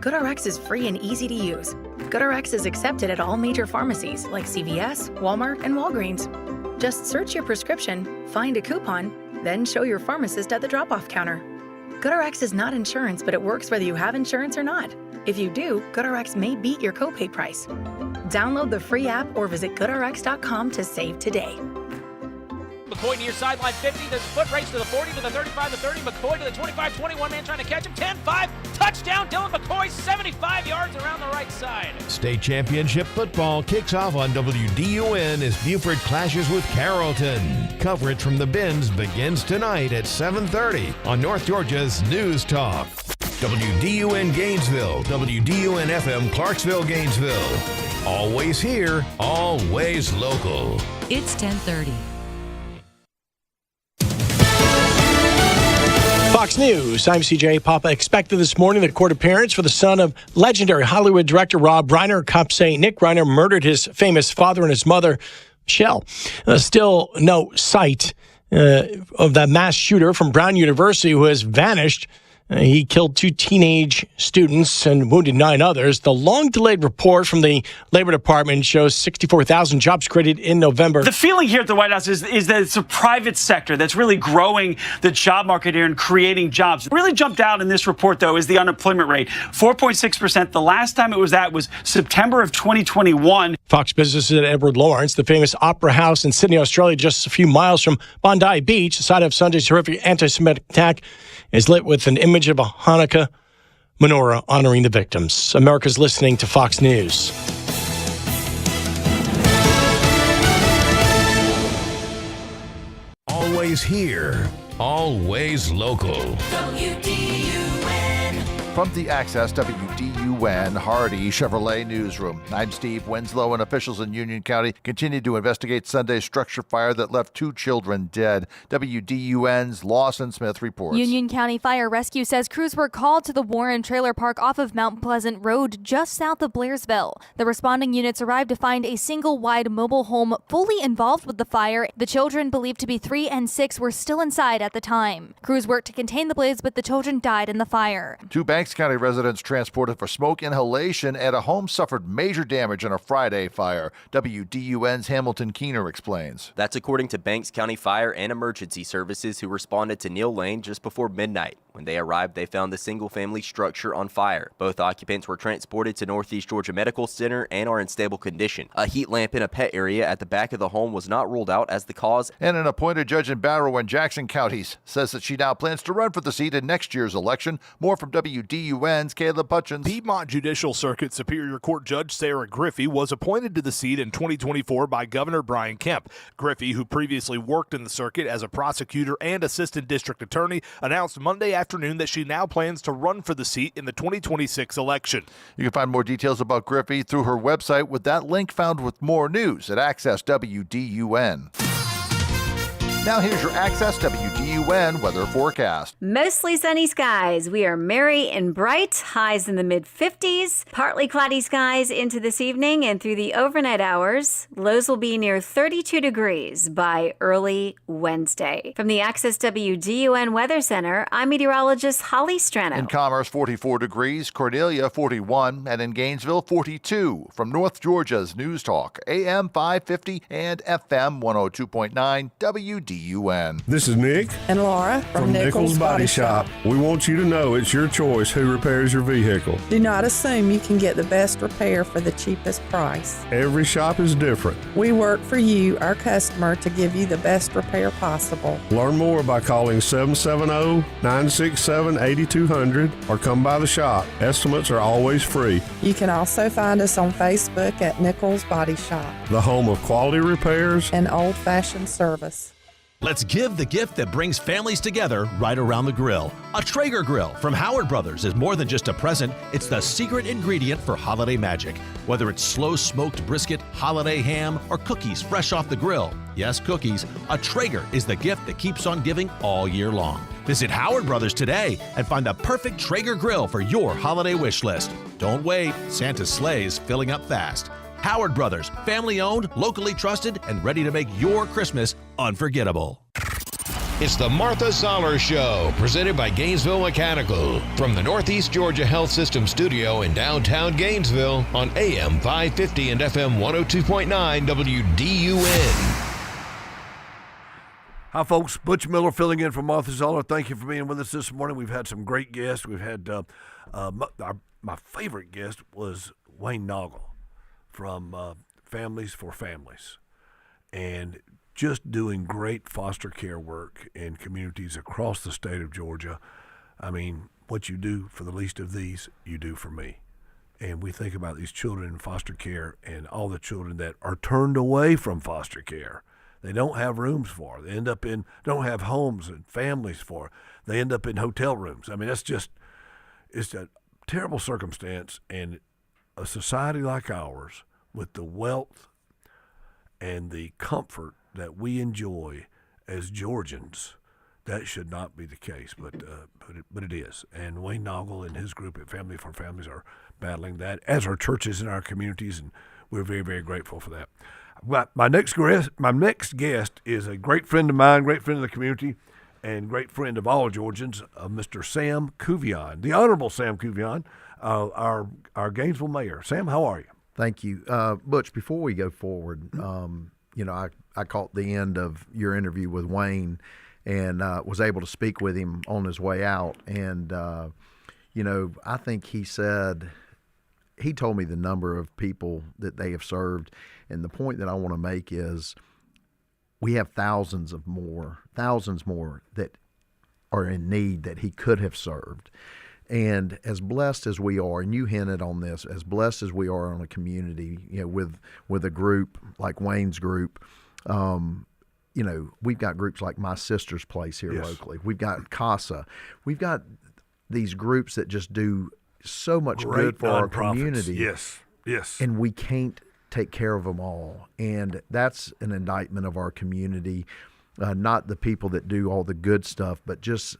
GoodRx is free and easy to use. GoodRx is accepted at all major pharmacies like CVS, Walmart, and Walgreens. Just search your prescription, find a coupon, then show your pharmacist at the drop-off counter. GoodRx is not insurance, but it works whether you have insurance or not. If you do, GoodRx may beat your copay price. Download the free app or visit GoodRx.com to save today. McCoy near sideline 50. There's a foot race to the 40, to the 35, the 30. McCoy to the 25, 21 man trying to catch him. 10-5. Touchdown, Dylan McCoy, 75 yards around the right side. State championship football kicks off on WDUN as Buford clashes with Carrollton. Coverage from the Bins begins tonight at 7:30 on North Georgia's News Talk. WDUN Gainesville, WDUN FM Clarksville, Gainesville. Always here, always local. It's 10:30. Fox News, I'm CJ Papa. Expected this morning the court appearance for the son of legendary Hollywood director Rob Reiner. Cops say Nick Reiner murdered his famous father and his mother. shell. Still no sight of that mass shooter from Brown University who has vanished. He killed 2 teenage students and wounded 9 others. The long-delayed report from the Labor Department shows 64,000 jobs created in November. The feeling here at the White House is that it's a private sector that's really growing the job market here and creating jobs. What really jumped out in this report, though, is the unemployment rate, 4.6%. The last time it was that was September of 2021. Fox Business' Edward Lawrence, the famous opera house in Sydney, Australia, just a few miles from Bondi Beach, the site of Sunday's horrific anti-Semitic attack, is lit with an image of a Hanukkah menorah honoring the victims. America's listening to Fox News. Always here, always local. From the Access WDUN Hardy Chevrolet Newsroom, I'm Steve Winslow, and officials in Union County continue to investigate Sunday's structure fire that left 2 children dead. WDUN's Lawson Smith reports. Union County Fire Rescue says crews were called to the Warren Trailer Park off of Mount Pleasant Road just south of Blairsville. The responding units arrived to find a single-wide mobile home fully involved with the fire. The children, believed to be 3 and 6, were still inside at the time. Crews worked to contain the blaze, but the children died in the fire. 2 Banks County residents transported for smoke inhalation at a home suffered major damage in a Friday fire. WDUN's Hamilton Keener explains. That's according to Banks County Fire and Emergency Services, who responded to Neal Lane just before midnight. When they arrived, they found the single-family structure on fire. Both occupants were transported to Northeast Georgia Medical Center and are in stable condition. A heat lamp in a pet area at the back of the home was not ruled out as the cause. And an appointed judge in Barrow and Jackson counties says that she now plans to run for the seat in next year's election. More from WDUN's Caleb Hutchins. Piedmont Judicial Circuit Superior Court Judge Sarah Griffey was appointed to the seat in 2024 by Governor Brian Kemp. Griffey, who previously worked in the circuit as a prosecutor and assistant district attorney, announced Monday afternoon that she now plans to run for the seat in the 2026 election. You can find more details about Griffey through her website with that link found with more news at Access WDUN. Now here's your Access WDUN weather forecast. Mostly sunny skies. We are merry and bright. Highs in the mid-50s. Partly cloudy skies into this evening and through the overnight hours. Lows will be near 32 degrees by early Wednesday. From the Access WDUN Weather Center, I'm meteorologist Holly Strano. In Commerce, 44 degrees. Cornelia, 41. And in Gainesville, 42. From North Georgia's News Talk, AM 550 and FM 102.9 WDUN. This is Nick and Laura from Nichols Body Shop. We want you to know it's your choice who repairs your vehicle. Do not assume you can get the best repair for the cheapest price. Every shop is different. We work for you, our customer, to give you the best repair possible. Learn more by calling 770-967-8200 or come by the shop. Estimates are always free. You can also find us on Facebook at Nichols Body Shop, the home of quality repairs and old-fashioned service. Let's give the gift that brings families together right around the grill. A Traeger grill from Howard Brothers is more than just a present. It's the secret ingredient for holiday magic. Whether it's slow smoked brisket, holiday ham, or cookies fresh off the grill. Yes, cookies. A Traeger is the gift that keeps on giving all year long. Visit Howard Brothers today and find the perfect Traeger grill for your holiday wish list. Don't wait. Santa's sleigh is filling up fast. Howard Brothers, family-owned, locally trusted, and ready to make your Christmas unforgettable. It's the Martha Zoller Show, presented by Gainesville Mechanical. From the Northeast Georgia Health System studio in downtown Gainesville on AM 550 and FM 102.9 WDUN. Hi, folks. Butch Miller filling in for Martha Zoller. Thank you for being with us this morning. We've had some great guests. We've had my favorite guest was Wayne Noggle from Families for Families, and just doing great foster care work in communities across the state of Georgia. I mean, what you do for the least of these, you do for me. And we think about these children in foster care and all the children that are turned away from foster care. They don't have rooms for. They end up don't have homes and families for. They end up in hotel rooms. I mean, it's a terrible circumstance, and a society like ours, with the wealth and the comfort that we enjoy as Georgians, that should not be the case, but it is. And Wayne Noggle and his group at Family for Families are battling that, as are churches in our communities, and we're very, very grateful for that. My next guest is a great friend of mine, great friend of the community, and great friend of all Georgians, Mr. Sam Kuvion, the Honorable Sam Kuvion, our Gainesville mayor. Sam, how are you? Thank you. Butch, before we go forward, I caught the end of your interview with Wayne and was able to speak with him on his way out. And, I think he told me the number of people that they have served. And the point that I want to make is we have thousands more that are in need that he could have served. And as blessed as we are, and you hinted on this, as blessed as we are on a community, with a group like Wayne's group, we've got groups like My Sister's Place here locally. We've got CASA. We've got these groups that just do so much good for our community. Yes. And we can't take care of them all. And that's an indictment of our community. Not the people that do all the good stuff, but just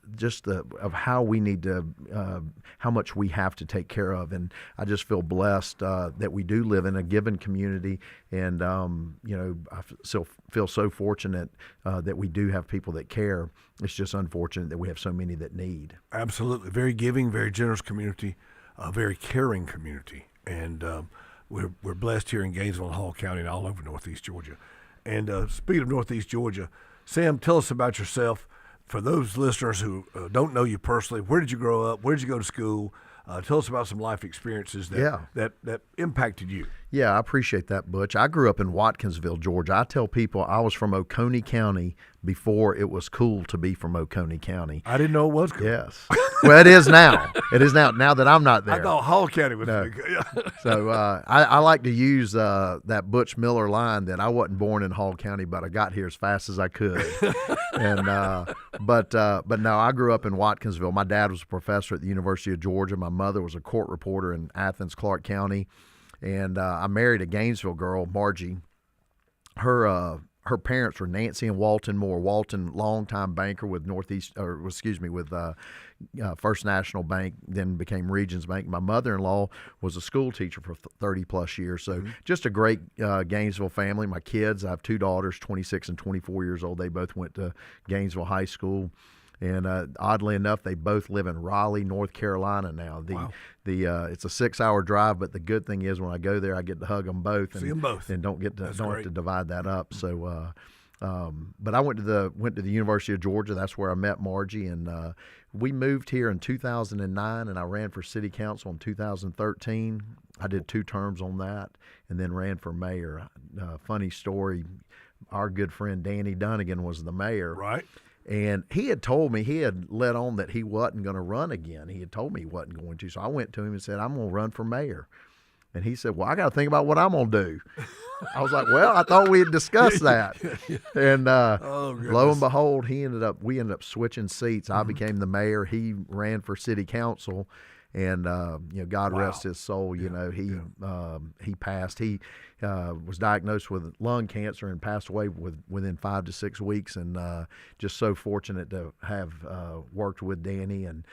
of how we need to, how much we have to take care of. And I just feel blessed that we do live in a given community, and I feel so fortunate that we do have people that care. It's just unfortunate that we have so many that need. Absolutely, very giving, very generous community, a very caring community, and we're blessed here in Gainesville and Hall County and all over Northeast Georgia. And speaking of Northeast Georgia, Sam, tell us about yourself. For those listeners who don't know you personally, where did you grow up? Where did you go to school? Tell us about some life experiences that impacted you. Yeah, I appreciate that, Butch. I grew up in Watkinsville, Georgia. I tell people I was from Oconee County before it was cool to be from Oconee County. I didn't know it was cool. Yes. Well, it is now. It is now that I'm not there. I thought Hall County was no. big. So I like to use that Butch Miller line that I wasn't born in Hall County, but I got here as fast as I could. And but no, I grew up in Watkinsville. My dad was a professor at the University of Georgia. My mother was a court reporter in Athens, Clark County. And I married a Gainesville girl, Margie. Her parents were Nancy and Walton Moore. Walton, longtime banker with First National Bank, then became Regions Bank. My mother-in-law was a school teacher for 30-plus years. So just a great Gainesville family. My kids, I have two daughters, 26 and 24 years old. They both went to Gainesville High School. And oddly enough, they both live in Raleigh, North Carolina now. It's a 6-hour drive, but the good thing is when I go there, I get to hug them both. See them both. And don't have to divide that up. So, but I went to the University of Georgia. That's where I met Margie, and we moved here in 2009, and I ran for city council in 2013. I did 2 terms on that, and then ran for mayor. Funny story, our good friend Danny Dunnigan was the mayor. Right. And he had told me, he had let on that he wasn't going to run again. He had told me he wasn't going to. So I went to him and said, I'm going to run for mayor. And he said, well, I got to think about what I'm going to do. I was like, well, I thought we had discussed that. And lo and behold, we ended up switching seats. I became the mayor. He ran for city council. And God rest his soul. He passed. He was diagnosed with lung cancer and passed away within 5 to 6 weeks. And just so fortunate to have worked with Danny. And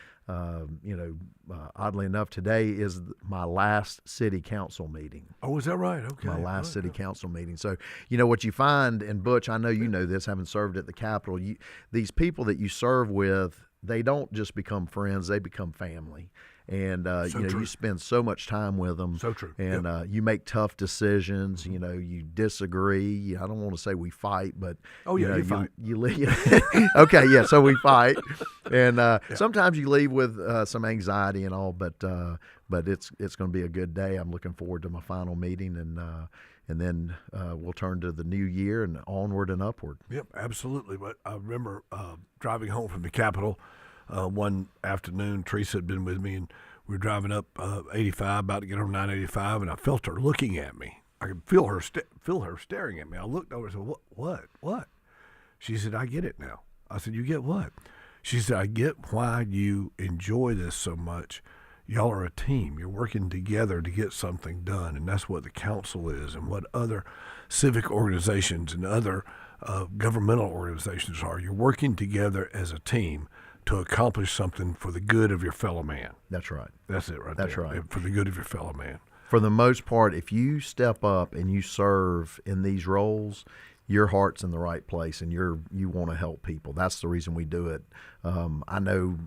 oddly enough, today is my last city council meeting. Oh, is that right? Okay. My last city council meeting. So what you find, and Butch, I know you know this, having served at the Capitol. These people that you serve with, they don't just become friends; they become family. And you spend so much time with them. So true. And you make tough decisions. You disagree. I don't want to say we fight, but you fight. Okay, yeah. So we fight, and sometimes you leave with some anxiety and all. But it's going to be a good day. I'm looking forward to my final meeting, and then we'll turn to the new year and onward and upward. Yep, absolutely. But I remember driving home from the Capitol. One afternoon, Teresa had been with me, and we were driving up 85, about to get on 985, and I felt her looking at me. I could feel her staring at me. I looked over and said, What? She said, I get it now. I said, you get what? She said, I get why you enjoy this so much. Y'all are a team. You're working together to get something done, and that's what the council is and what other civic organizations and other governmental organizations are. You're working together as a team to accomplish something for the good of your fellow man. That's right. That's it right That's there. right. For the good of your fellow man. For the most part, if you step up and you serve in these roles, your heart's in the right place, and you want to help people. That's the reason we do it. I know,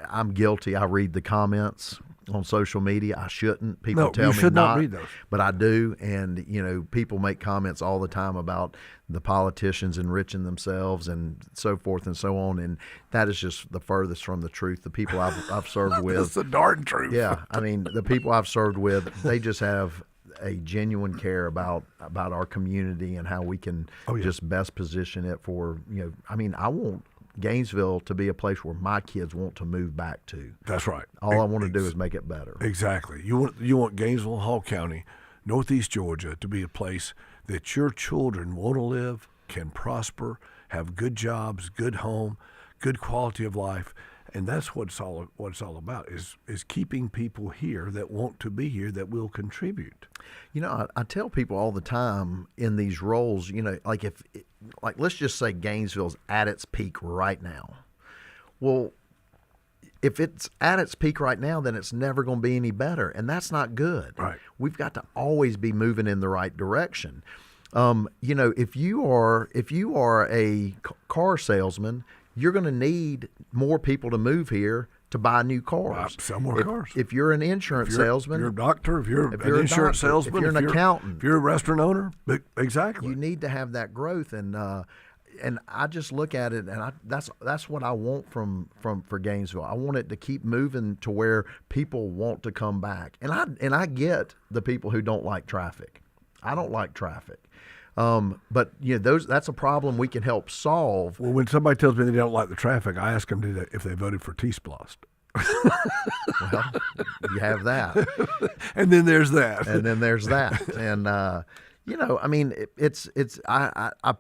I'm guilty. I read the comments on social media. I shouldn't. People tell me you should not read those. But I do, and people make comments all the time about the politicians enriching themselves and so forth and so on, and that is just the furthest from the truth. The people I've served with, that's the darn truth. Yeah, I mean, the people I've served with, they just have a genuine care about our community and how we can just best position it for, I want Gainesville to be a place where my kids want to move back to. That's right. All I want to do is make it better. Exactly. You want Gainesville, Hall County, Northeast Georgia to be a place that your children want to live, can prosper, have good jobs, good home, good quality of life. And that's what it's all about, is keeping people here that want to be here, that will contribute. I tell people all the time in these roles, like let's just say Gainesville's at its peak right now. Well, if it's at its peak right now, then it's never going to be any better, and that's not good. Right. We've got to always be moving in the right direction. If you are a car salesman, you're going to need more people to move here to buy new cars. Sell more cars. If you're an insurance salesman, if you're a doctor, if you're an insurance salesman, if you're an accountant, if you're a restaurant owner, exactly. You need to have that growth, and I just look at it, and that's what I want for Gainesville. I want it to keep moving to where people want to come back, and I get the people who don't like traffic. I don't like traffic. But that's a problem we can help solve. Well, when somebody tells me they don't like the traffic, I ask them if they voted for T-Splost. Well, you have that, and then there's that, and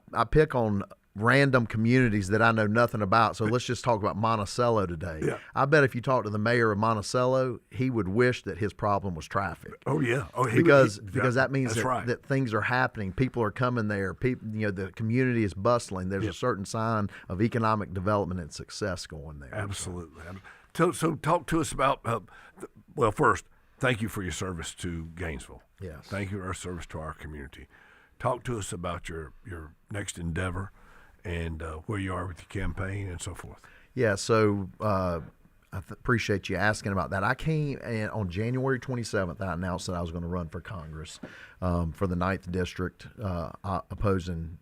I pick on random communities that I know nothing about. So let's just talk about Monticello today. Yeah. I bet if you talk to the mayor of Monticello, he would wish that his problem was traffic. Oh yeah, because that means that things are happening. People are coming there. People, the community is bustling. There's a certain sign of economic development and success going there. Absolutely. So talk to us about. Well, first, thank you for your service to Gainesville. Yes. Thank you for your service to our community. Talk to us about your next endeavor, and where you are with your campaign and so forth. Yeah, so I appreciate you asking about that. I came on January 27th. I announced that I was going to run for Congress for the 9th District, opposing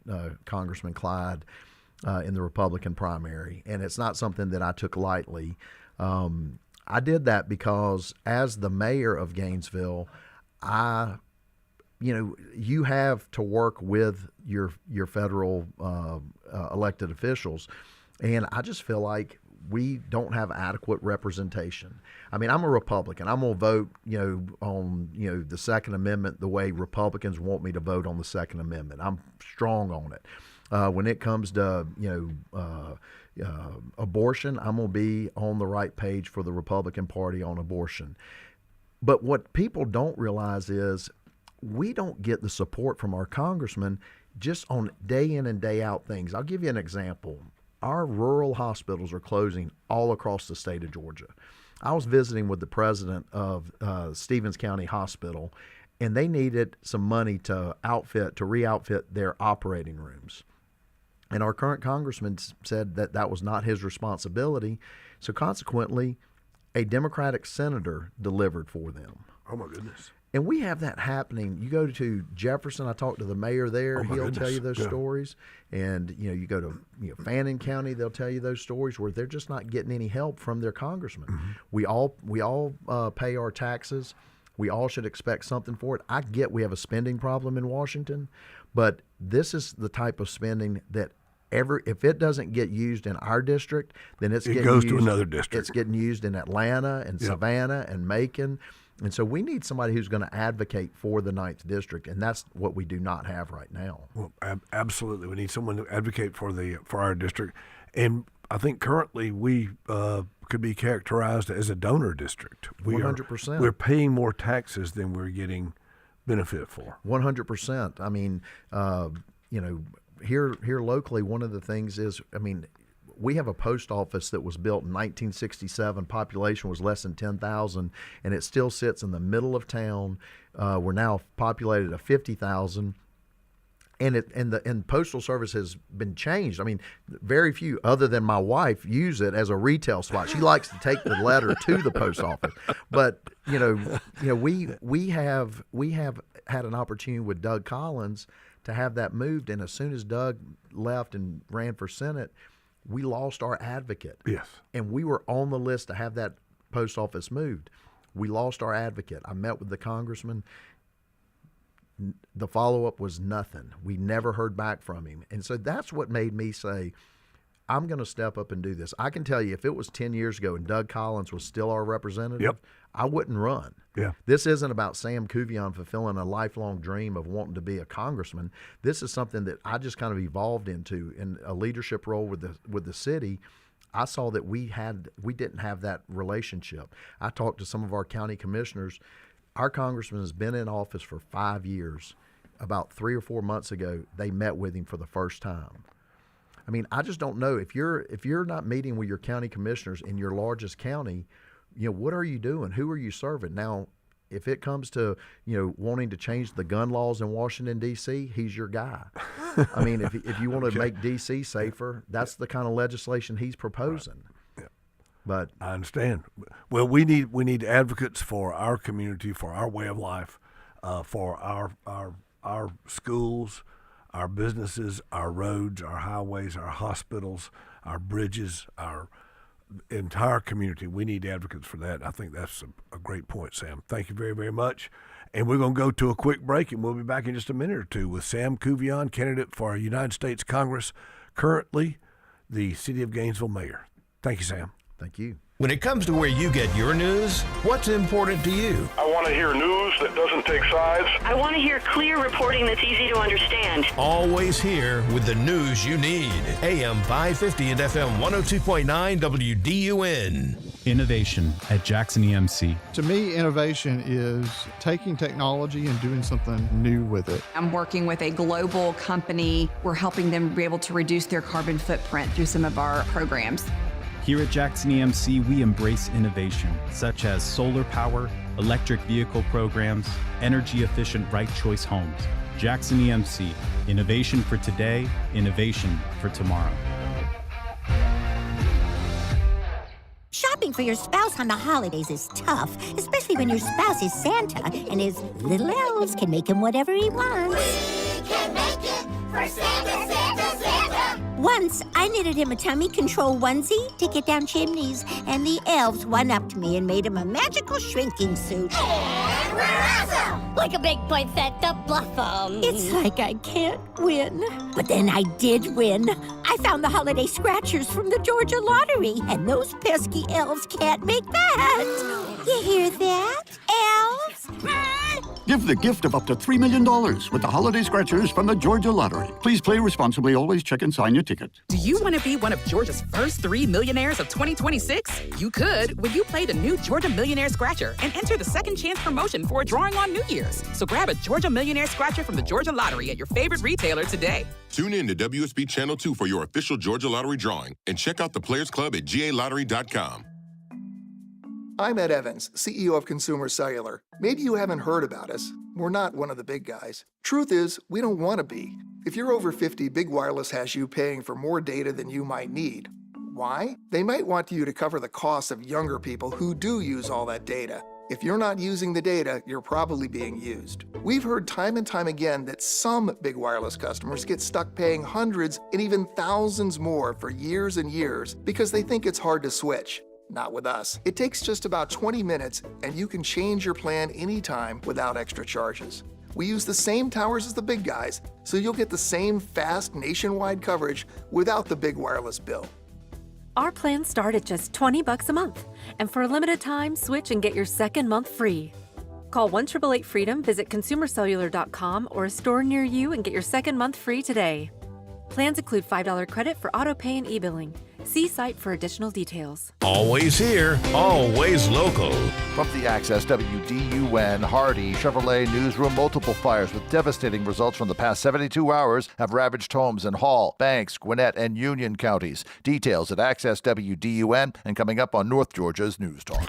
Congressman Clyde in the Republican primary. And it's not something that I took lightly. I did that because as the mayor of Gainesville, you have to work with your federal elected officials, and I just feel like we don't have adequate representation. I mean, I'm a Republican. I'm gonna vote, on the Second Amendment the way Republicans want me to vote on the Second Amendment. I'm strong on it. When it comes to abortion, I'm gonna be on the right page for the Republican Party on abortion. But what people don't realize is we don't get the support from our congressmen just on day in and day out things. I'll give you an example. Our rural hospitals are closing all across the state of Georgia. I was visiting with the president of Stevens County Hospital, and they needed some money to re-outfit their operating rooms. And our current congressman said that was not his responsibility. So consequently, a Democratic senator delivered for them. Oh, my goodness. And we have that happening. You go to Jefferson, I talked to the mayor there. He'll tell you those stories. And, you go to Fannin County, they'll tell you those stories where they're just not getting any help from their congressman. Mm-hmm. We all pay our taxes. We all should expect something for it. I get we have a spending problem in Washington, but this is the type of spending that if it doesn't get used in our district, then it goes to another district. It's getting used in Atlanta and Savannah and Macon. And so we need somebody who's going to advocate for the 9th District, and that's what we do not have right now. Well, absolutely. We need someone to advocate for our district. And I think currently we could be characterized as a donor district. 100%. We're paying more taxes than we're getting benefit for. 100%. I mean, here locally, one of the things is, we have a post office that was built in 1967. Population was less than 10,000, and it still sits in the middle of town. We're now populated at 50,000. And the postal service has been changed. I mean, very few, other than my wife, use it as a retail spot. She likes to take the letter to the post office. But we have had an opportunity with Doug Collins to have that moved. And as soon as Doug left and ran for Senate, we lost our advocate. Yes. And we were on the list to have that post office moved. We lost our advocate. I met with the congressman. The follow-up was nothing. We never heard back from him. And so that's what made me say, I'm going to step up and do this. I can tell you, if it was 10 years ago and Doug Collins was still our representative, I wouldn't run. Yeah. This isn't about Sam Kuvion fulfilling a lifelong dream of wanting to be a congressman. This is something that I just kind of evolved into in a leadership role with the city. I saw that we didn't have that relationship. I talked to some of our county commissioners. Our congressman has been in office for 5 years. About 3 or 4 months ago, they met with him for the first time. I mean, I just don't know if you're not meeting with your county commissioners in your largest county, what are you doing? Who are you serving? Now, if it comes to wanting to change the gun laws in Washington D.C., he's your guy. I mean, if you want to make D.C. safer, that's the kind of legislation he's proposing. Right. But I understand. Well, we need advocates for our community, for our way of life, for our schools, our businesses, our roads, our highways, our hospitals, our bridges, our entire community. We need advocates for that. I think that's a great point, Sam. Thank you very, very much. And we're going to go to a quick break, and we'll be back in just a minute or two with Sam Kuvion, candidate for United States Congress, currently the City of Gainesville mayor. Thank you, Sam. Thank you. When it comes to where you get your news, what's important to you? I want to hear news that doesn't take sides. I want to hear clear reporting that's easy to understand. Always here with the news you need. AM 550 and FM 102.9 WDUN. Innovation at Jackson EMC. To me, innovation is taking technology and doing something new with it. I'm working with a global company. We're helping them be able to reduce their carbon footprint through some of our programs. Here at Jackson EMC, we embrace innovation, such as solar power, electric vehicle programs, energy-efficient right choice homes. Jackson EMC, innovation for today, innovation for tomorrow. Shopping for your spouse on the holidays is tough, especially when your spouse is Santa and his little elves can make him whatever he wants. We can make it for Santa, Santa, Santa! Once, I knitted him a tummy control onesie to get down chimneys, and the elves one-upped me and made him a magical shrinking suit. And we're awesome! Like a big poinsettia blossom. It's like I can't win. But then I did win. I found the holiday scratchers from the Georgia lottery, and those pesky elves can't make that. You hear that, elves? Give the gift of up to $3 million with the holiday scratchers from the Georgia Lottery. Please play responsibly. Always check and sign your ticket. Do you want to be one of Georgia's first 3 millionaires of 2026? You could when you play the new Georgia Millionaire Scratcher and enter the second chance promotion for a drawing on New Year's. So grab a Georgia Millionaire Scratcher from the Georgia Lottery at your favorite retailer today. Tune in to WSB Channel 2 for your official Georgia Lottery drawing and check out the Players Club at galottery.com. I'm Ed Evans, CEO of Consumer Cellular. Maybe you haven't heard about us. We're not one of the big guys. Truth is, we don't want to be. If you're over 50, Big Wireless has you paying for more data than you might need. Why? They might want you to cover the costs of younger people who do use all that data. If you're not using the data, you're probably being used. We've heard time and time again that some Big Wireless customers get stuck paying hundreds and even thousands more for years and years because they think it's hard to switch. Not with us. It takes just about 20 minutes and you can change your plan anytime without extra charges. We use the same towers as the big guys, so you'll get the same fast nationwide coverage without the big wireless bill. Our plans start at just $20 a month, and for a limited time, switch and get your second month free. Call 1-888-FREEDOM, visit consumercellular.com or a store near you and get your second month free today. Plans include $5 credit for auto pay and e-billing. See site for additional details. Always here, always local. From the Access WDUN Hardy Chevrolet newsroom, multiple fires with devastating results from the past 72 hours have ravaged homes in Hall, Banks, Gwinnett, and Union counties. Details at Access WDUN and coming up on North Georgia's News Talk.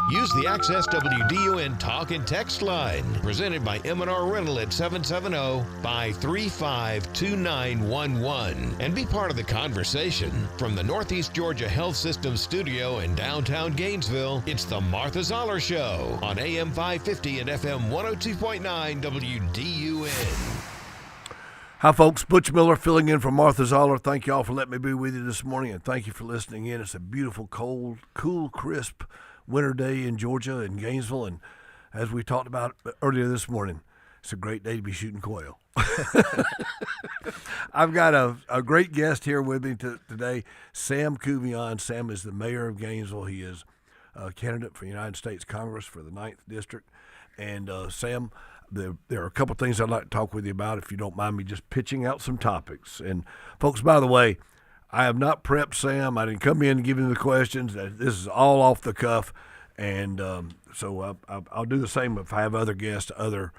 Use the Access WDUN Talk and Text line, presented by M&R Rental at 770-535-2911, and be part of the conversation. From the Northeast Georgia Health System studio in downtown Gainesville, it's the Martha Zoller Show on AM 550 and FM 102.9 WDUN. Hi, folks. Butch Miller filling in for Martha Zoller. Thank you all for letting me be with you this morning, and thank you for listening in. It's a beautiful, cold, cool, crisp winter day in Georgia and Gainesville, and as we talked about earlier this morning, it's a great day to be shooting quail. I've got a great guest here with me today, Sam Kuvion. Sam is the mayor of Gainesville. He is a candidate for United States Congress for the 9th District. And Sam, there are a couple things I'd like to talk with you about, if you don't mind me just pitching out some topics. And folks, by the way, I have not prepped Sam. I didn't come in and give him the questions. This is all off the cuff, and so I'll do the same if I have other guests, other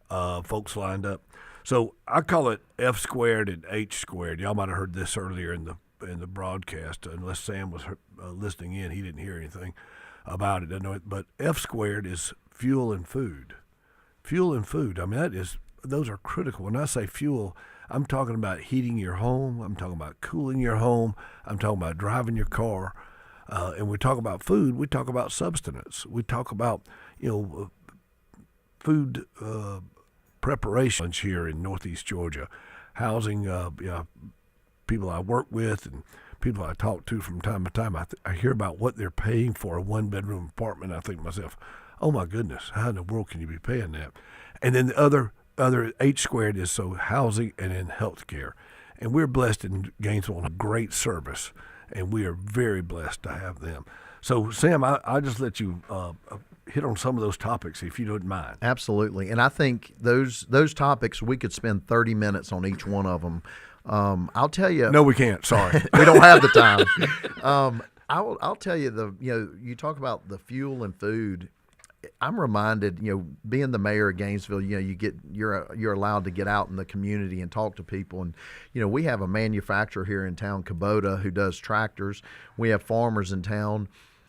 folks lined up. So I call it F squared and H squared. Y'all might have heard this earlier in the broadcast. Unless Sam was listening in, he didn't hear anything about it. I know it, but F squared is fuel and food. Fuel and food. I mean, those are critical. When I say fuel, I'm talking about heating your home. I'm talking about cooling your home. I'm talking about driving your car. And we talk about food. We talk about substance. We talk about, food preparation here in Northeast Georgia, housing people I work with and people I talk to from time to time. I hear about what they're paying for a one-bedroom apartment. I think to myself, oh, my goodness, how in the world can you be paying that? And then the other H squared is so housing and then health care. And we're blessed in Gainesville on a great service, and we are very blessed to have them. So, Sam, I just let you hit on some of those topics, if you don't mind. Absolutely. And I think those topics, we could spend 30 minutes on each one of them. I'll tell you. No, we can't. Sorry. We don't have the time. I'll tell you, you talk about the fuel and food. I'm reminded, being the mayor of Gainesville, you're allowed to get out in the community and talk to people. And, we have a manufacturer here in town, Kubota, who does tractors. We have farmers in town.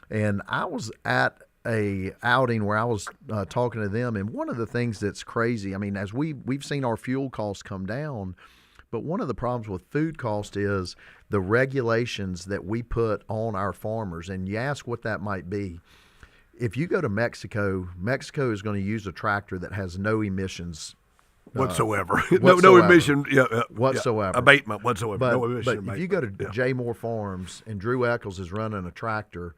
And I was at a outing where I was talking to them. And one of the things that's crazy, I mean, as we've seen our fuel costs come down, but one of the problems with food cost is the regulations that we put on our farmers. And you ask what that might be. If you go to Mexico is going to use a tractor that has no emissions whatsoever. No emission whatsoever. Abatement whatsoever. But, no emission but if you go to J. Moore Farms and Drew Eccles is running a tractor,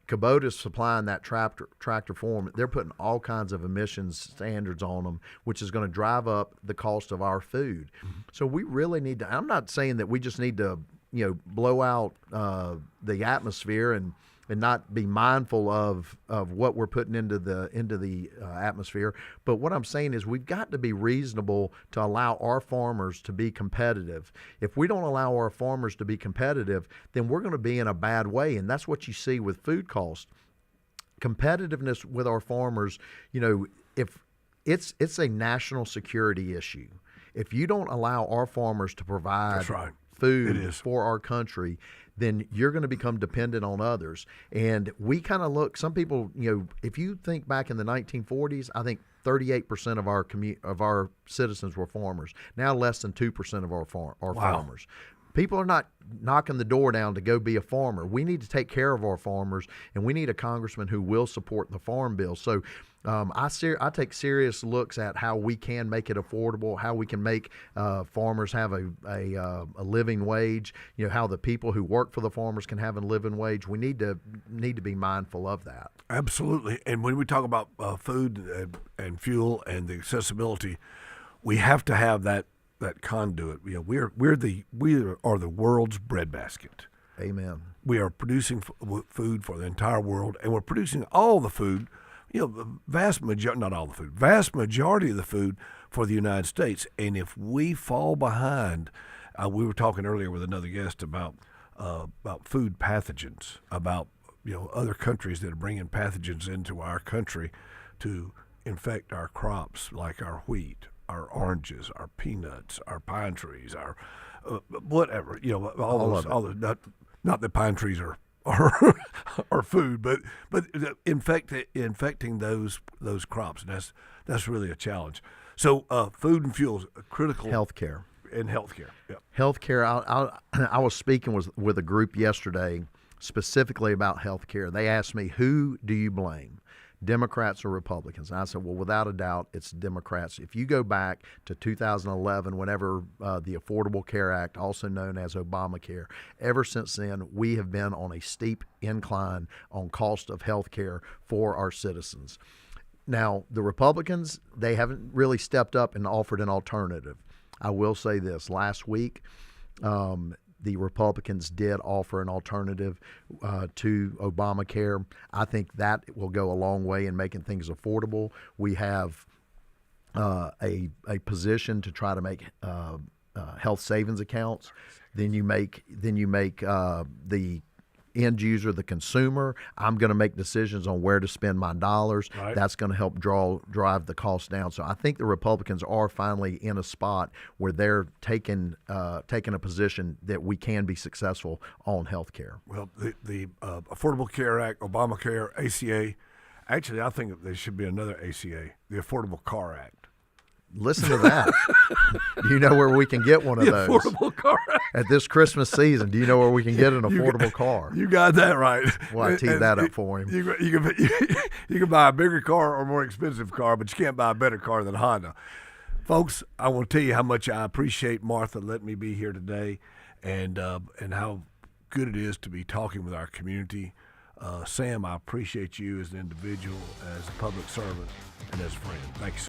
Kubota's supplying that tractor for them. They're putting all kinds of emissions standards on them, which is going to drive up the cost of our food. Mm-hmm. So we really need to. I'm not saying that we just need to, blow out the atmosphere and not be mindful of what we're putting into the atmosphere. But what I'm saying is we've got to be reasonable to allow our farmers to be competitive. If we don't allow our farmers to be competitive, then we're going to be in a bad way, and that's what you see with food costs. Competitiveness with our farmers, if it's a national security issue. If you don't allow our farmers to provide food for our country, then you're going to become dependent on others. And we kind of look, some people, if you think back in the 1940s, I think 38% of our citizens were farmers. Now less than 2% of our farmers. People are not knocking the door down to go be a farmer. We need to take care of our farmers, and we need a congressman who will support the farm bill. So I take serious looks at how we can make it affordable, how we can make farmers have a living wage, how the people who work for the farmers can have a living wage. We need to be mindful of that. Absolutely. And when we talk about food and fuel and the accessibility, we have to have that conduit. We are the world's breadbasket. Amen. We are producing food for the entire world, and we're producing all the food. Vast majority of the food for the United States. And if we fall behind, we were talking earlier with another guest about about food pathogens, about other countries that are bringing pathogens into our country to infect our crops, like our wheat, our oranges, our peanuts, our pine trees, our whatever. All those. Not that pine trees are food, but infecting those crops, and that's really a challenge. So food and fuel is critical. Healthcare. And healthcare. Yep. Healthcare. I was speaking with a group yesterday specifically about healthcare. They asked me, who do you blame, Democrats or Republicans? And I said, well, without a doubt, it's Democrats. If you go back to 2011, whenever the Affordable Care Act, also known as Obamacare, ever since then, we have been on a steep incline on cost of health care for our citizens. Now, the Republicans, they haven't really stepped up and offered an alternative. I will say this. Last week, the Republicans did offer an alternative to Obamacare. I think that will go a long way in making things affordable. We have a position to try to make health savings accounts. Then you make the end user, the consumer. I'm going to make decisions on where to spend my dollars. Right. That's going to help drive the cost down. So I think the Republicans are finally in a spot where they're taking a position that we can be successful on health care. Well, the Affordable Care Act, Obamacare, ACA, actually I think there should be another ACA, the Affordable Car Act. Listen to that. Do you know where we can get one of those? Affordable car. At this Christmas season, do you know where we can get an affordable car? You got that right. Well, I teed that up for him. You can buy a bigger car or a more expensive car, but you can't buy a better car than Honda. Folks, I want to tell you how much I appreciate Martha letting me be here today and how good it is to be talking with our community. Sam, I appreciate you as an individual, as a public servant, and as a friend. Thank you so much.